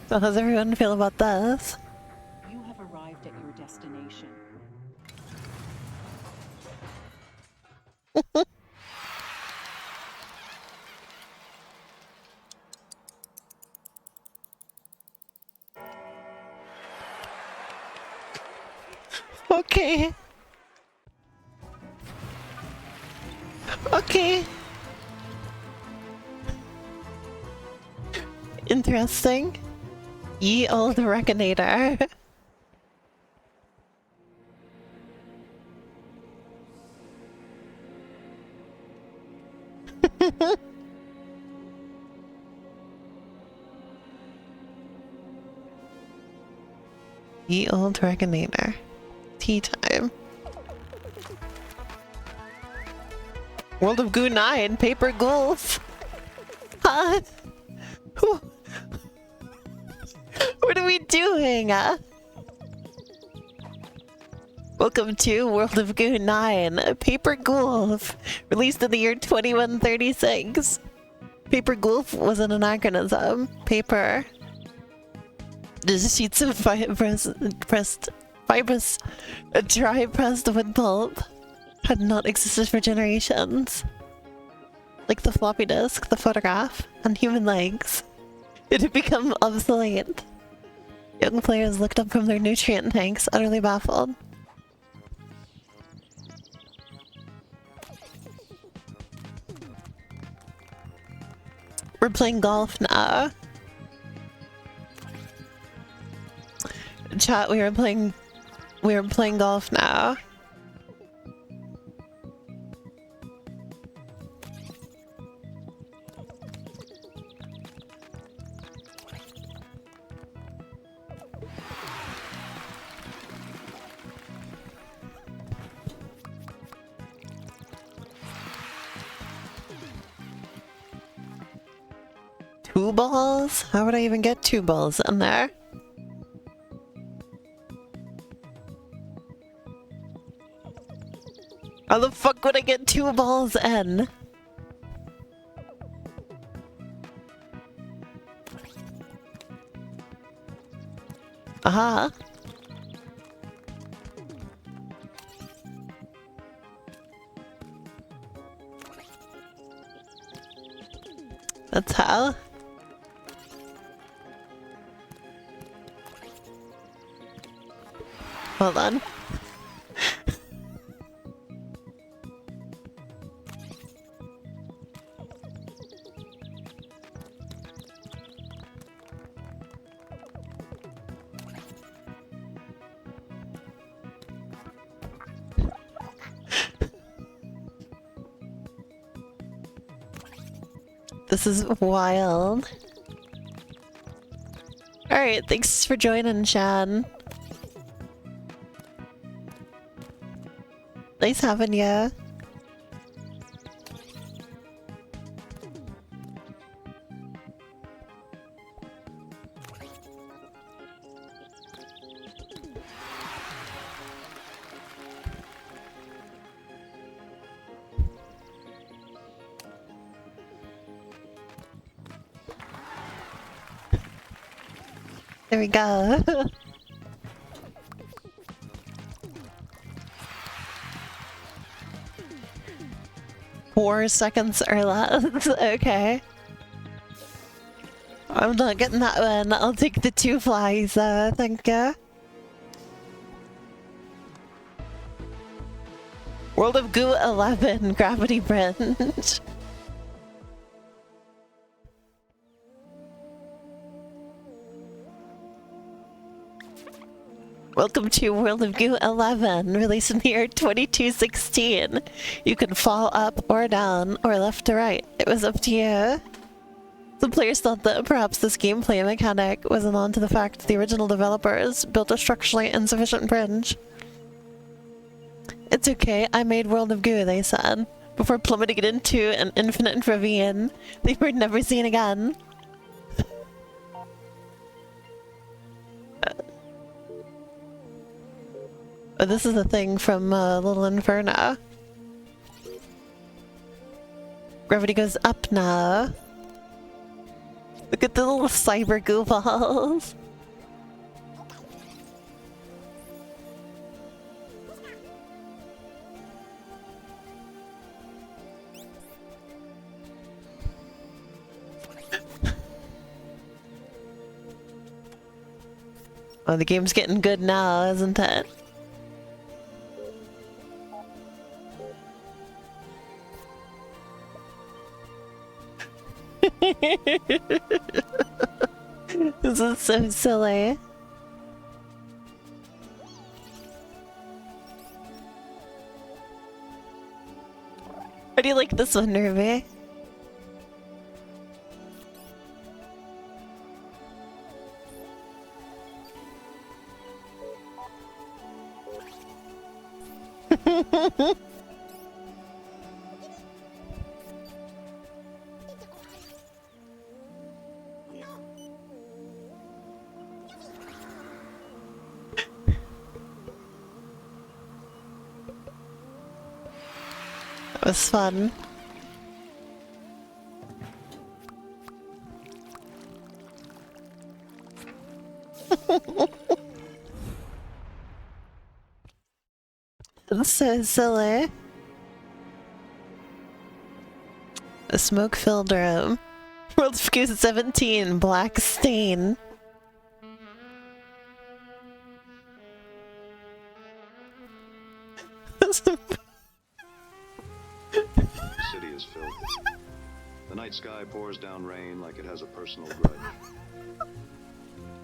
So how's everyone feel about this? You have arrived at your destination. Okay. Okay. Interesting. Ye old Reconator. Ye old Reconator. Tea time. World of Goo 9, Paper Ghouls. Huh? What are we doing? Welcome to World of Goo 9, Paper Ghouls, released in the year 2136. Paper Ghoul was an anachronism. Paper. Just sheets of fibrous, dry pressed wood pulp had not existed for generations. Like the floppy disk, the photograph, and human legs. It had become obsolete. Young players looked up from their nutrient tanks, utterly baffled. We're playing golf now. Chat, we are playing golf now. Two balls? How would I even get two balls in there? How the fuck would I get two balls in? Aha. That's how. Hold on. This is wild. Alright, thanks for joining, Shan. Nice having ya. There we go. 4 seconds or less. Okay. I'm not getting that one. I'll take the 2 flies, thank you. World of Goo 11, Gravity Bridge. Welcome to World of Goo 11, released in the year 2216. You can fall up or down or left to right. It was up to you. Some players thought that perhaps this gameplay mechanic was an on to the fact that the original developers built a structurally insufficient bridge. It's okay, I made World of Goo, they said, before plummeting it into an infinite ravine they were never seen again. But this is a thing from Little Inferno. Gravity goes up now. Look at the little cyber goo balls. Oh, the game's getting good now, isn't it? This is so silly. How do you like this one, Ruby? That was fun. That's so silly. A smoke-filled room. World of Goo 17, Black Stain. The city is filthy. The night sky pours down rain like it has a personal grudge.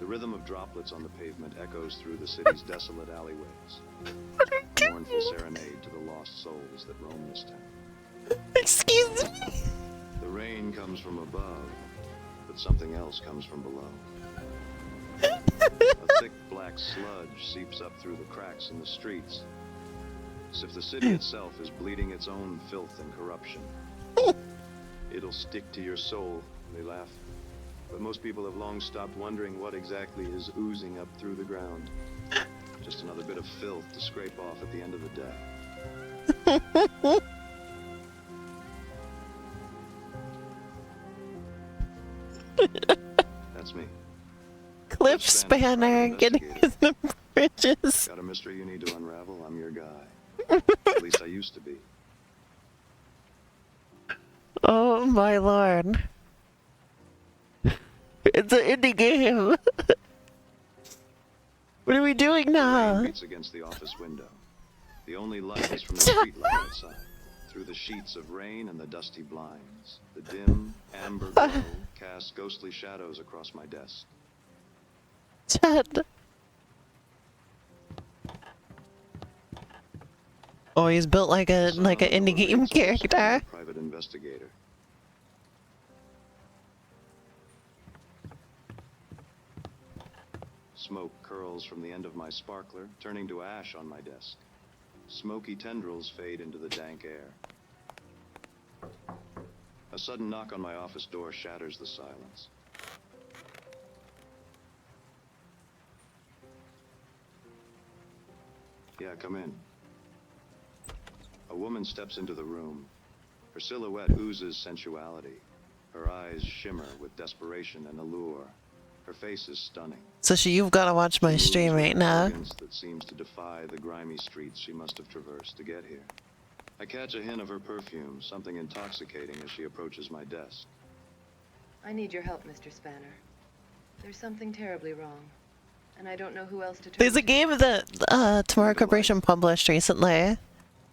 The rhythm of droplets on the pavement echoes through the city's desolate alleyways. A mournful serenade to the lost souls that roam this town. Excuse me. The rain comes from above, but something else comes from below. A thick black sludge seeps up through the cracks in the streets, as if the city itself is bleeding its own filth and corruption. It'll stick to your soul, they laugh. But most people have long stopped wondering what exactly is oozing up through the ground. Just another bit of filth to scrape off at the end of the day. That's me. Cliff Spanner getting in the bridges. Got a mystery you need to unravel? I'm your guy. At least I used to be. Oh my lord. It's an indie game. What are we doing Rain now? beats against the office window. The only light is from the street light outside. Through the sheets of rain and the dusty blinds, the dim, amber glow casts ghostly shadows across my desk. Chad. Oh, he's built like an indie game character. Private investigator. Smoke curls from the end of my sparkler, turning to ash on my desk. Smoky tendrils fade into the dank air. A sudden knock on my office door shatters the silence. Yeah, come in. A woman steps into the room. Her silhouette oozes sensuality. Her eyes shimmer with desperation and allure. Her face is stunning. So you've got to watch my She stream moves with right an now. elegance that seems to defy the grimy streets she must have traversed to get here. I catch a hint of her perfume, something intoxicating as she approaches my desk. I need your help, Mr. Spanner. There's something terribly wrong, and I don't know who else to turn There's a to. game that Tomorrow Corporation published recently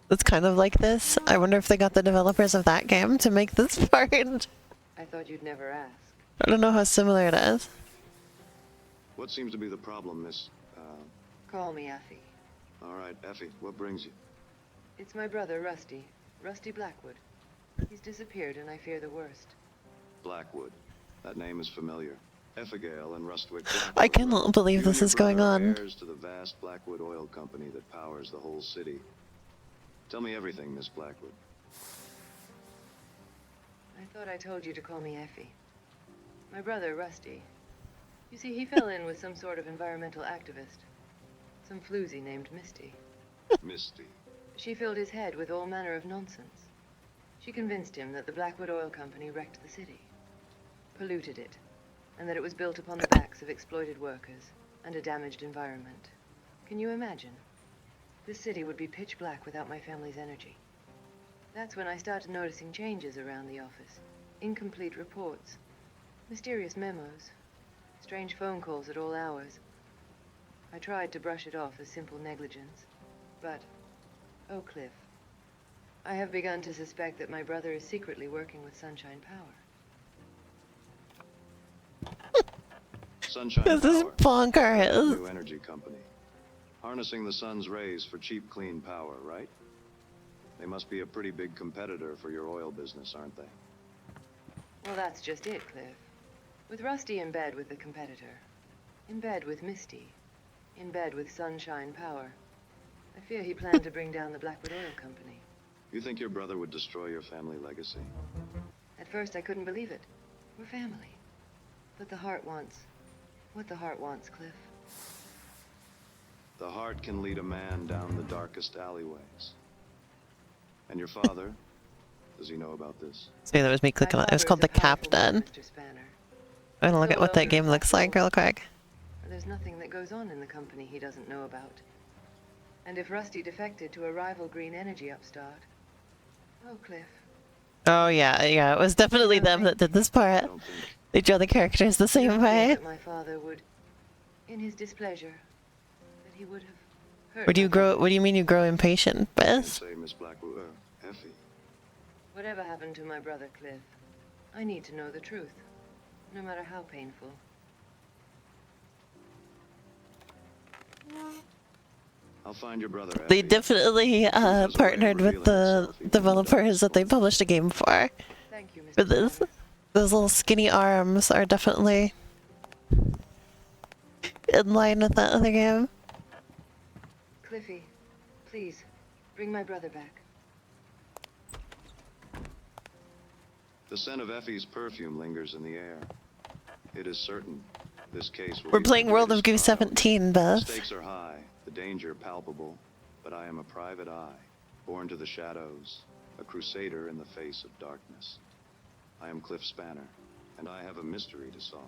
that's kind of like this. I wonder if they got the developers of that game to make this part. I thought you'd never ask. I don't know how similar it is. What seems to be the problem, Miss... Call me Effie. All right, Effie, what brings you? It's my brother, Rusty. Rusty Blackwood. He's disappeared, and I fear the worst. Blackwood. That name is familiar. Effigail and Rustwick Blackwood. I cannot believe You this and is your going brother are on. heirs to the vast Blackwood Oil Company that powers the whole city. Tell me everything, Miss Blackwood. I thought I told you to call me Effie. My brother, Rusty. You see, he fell in with some sort of environmental activist. Some floozy named Misty. Misty. She filled his head with all manner of nonsense. She convinced him that the Blackwood Oil Company wrecked the city, polluted it, and that it was built upon the backs of exploited workers and a damaged environment. Can you imagine? This city would be pitch black without my family's energy. That's when I started noticing changes around the office. Incomplete reports, mysterious memos, strange phone calls at all hours. I tried to brush it off as simple negligence, but, oh, Cliff, I have begun to suspect that my brother is secretly working with Sunshine Power. Sunshine This is Power. bonkers. New energy company. Harnessing the sun's rays for cheap, clean power, right? They must be a pretty big competitor for your oil business, aren't they? Well, that's just it, Cliff. With Rusty in bed with the competitor, in bed with Misty, in bed with Sunshine Power, I fear he planned to bring down the Blackwood Oil Company. You think your brother would destroy your family legacy? At first, I couldn't believe it. We're family. But the heart wants what the heart wants, Cliff. The heart can lead a man down the darkest alleyways. And your father, does he know about this? See, that was me clicking on it. It was called The Captain. Mr. Spanner. I'm gonna look at what that game looks like real quick. There's nothing that goes on in the company he doesn't know about. And if Rusty defected to a rival green energy upstart... Oh, Cliff. Oh yeah, yeah, it was definitely them that did this I part. don't think. They draw the characters the I same don't way. think that my father would, in his displeasure, that he would have hurt What do you my grow? brother. What do you mean you grow impatient, Can't Bess? say, Miss Blackwood, Effie. Whatever happened to my brother, Cliff, I need to know the truth, no matter how painful. I'll find your brother, They Effie. definitely Has a way of partnered with revealing the itself even in the developers that they darkest published a game for. Thank you, Mr. For this, Spanner. those little skinny arms are definitely in line with that other game. Cliffy, please, bring my brother back. The scent of Effie's perfume lingers in the air. It is certain this case will We're be playing my World of Goo greatest trial. 17, The Beth. stakes are high, the danger palpable, but I am a private eye, born to the shadows, a crusader in the face of darkness. I am Cliff Spanner, and I have a mystery to solve.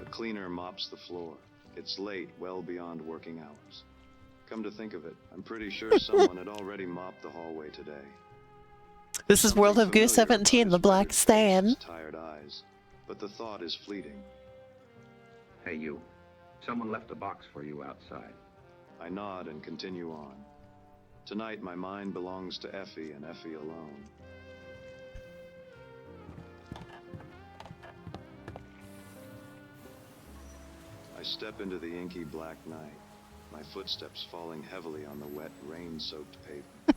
The cleaner mops the floor. It's late, well beyond working hours. Come to think of it, I'm pretty sure someone had already mopped the hallway today. This is World of Goo Something familiar 17, about the his Black weathered face, Stain. his tired eyes, but the thought is fleeting. Hey, you. Someone left a box for you outside. I nod and continue on. Tonight, my mind belongs to Effie and Effie alone. I step into the inky black night, my footsteps falling heavily on the wet, rain-soaked pavement.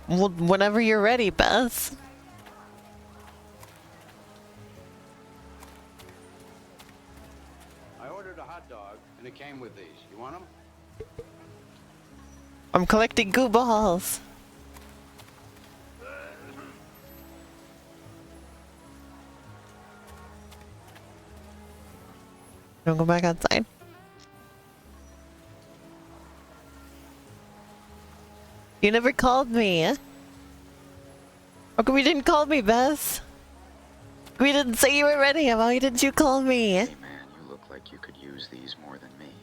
Well, whenever you're ready, Beth. I ordered a hot dog, and it came with these. You want them? I'm collecting goo balls. Don't go back outside. You never called me. How come you didn't call me, Bess? We didn't say you were ready. Why didn't you call me? Hey man, you look like you could use these more than me.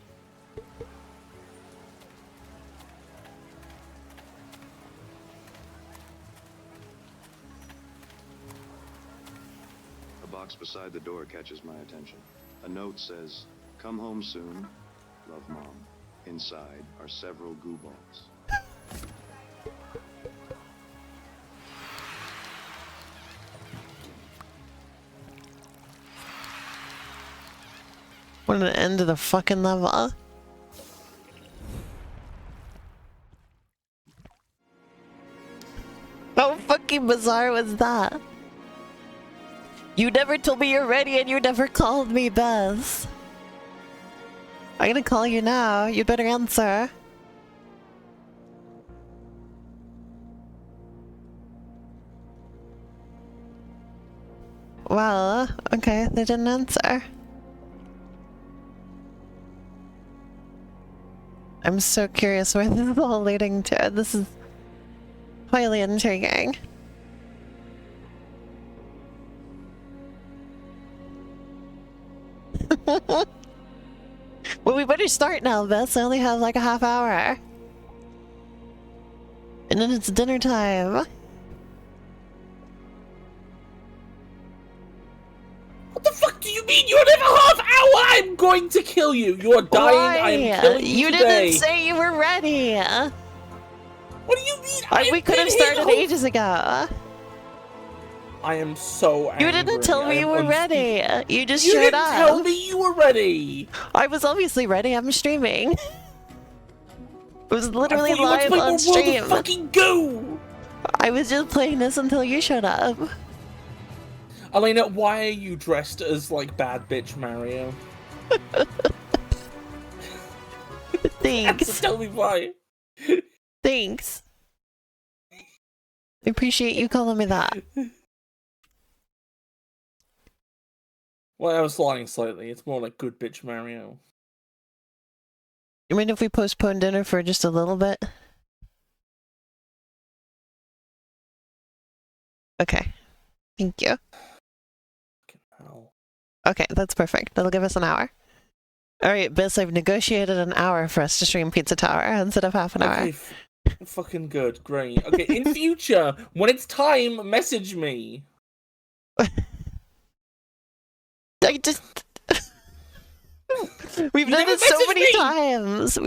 A box beside the door catches my attention. A note says, "Come home soon. Love, Mom. Inside are several goo balls. What an end to the fucking level. How fucking bizarre was that? You never told me you're ready and you never called me, Bess. I'm gonna call you now. You better answer. Well, okay, they didn't answer. I'm so curious where this is all leading to. This is highly intriguing. Well, we better start now, Bess. I only have like a half hour. And then it's dinner time. What the fuck do you mean? You have a half hour! I'm going to kill you! You're dying, I am killing you today! Didn't say you were ready! What do you mean? We could have started ages ago. I am so angry. You didn't tell me you were ready. You just showed up. You didn't tell me you were ready. I was obviously ready. I'm streaming. It was literally live on stream. World of fucking Goo. I was just playing this until you showed up. Elena, why are you dressed as like bad bitch Mario? Thanks. Tell me why. Thanks. I appreciate you calling me that. Well, I was lying slightly. It's more like good bitch Mario. You mean if we postpone dinner for just a little bit? Okay. Thank you. Okay, that's perfect. That'll give us an hour. Alright, Biss, I've negotiated an hour for us to stream Pizza Tower instead of half an hour. Fucking good. Great. Okay, in future, when it's time, message me. I just... We've done it so many times!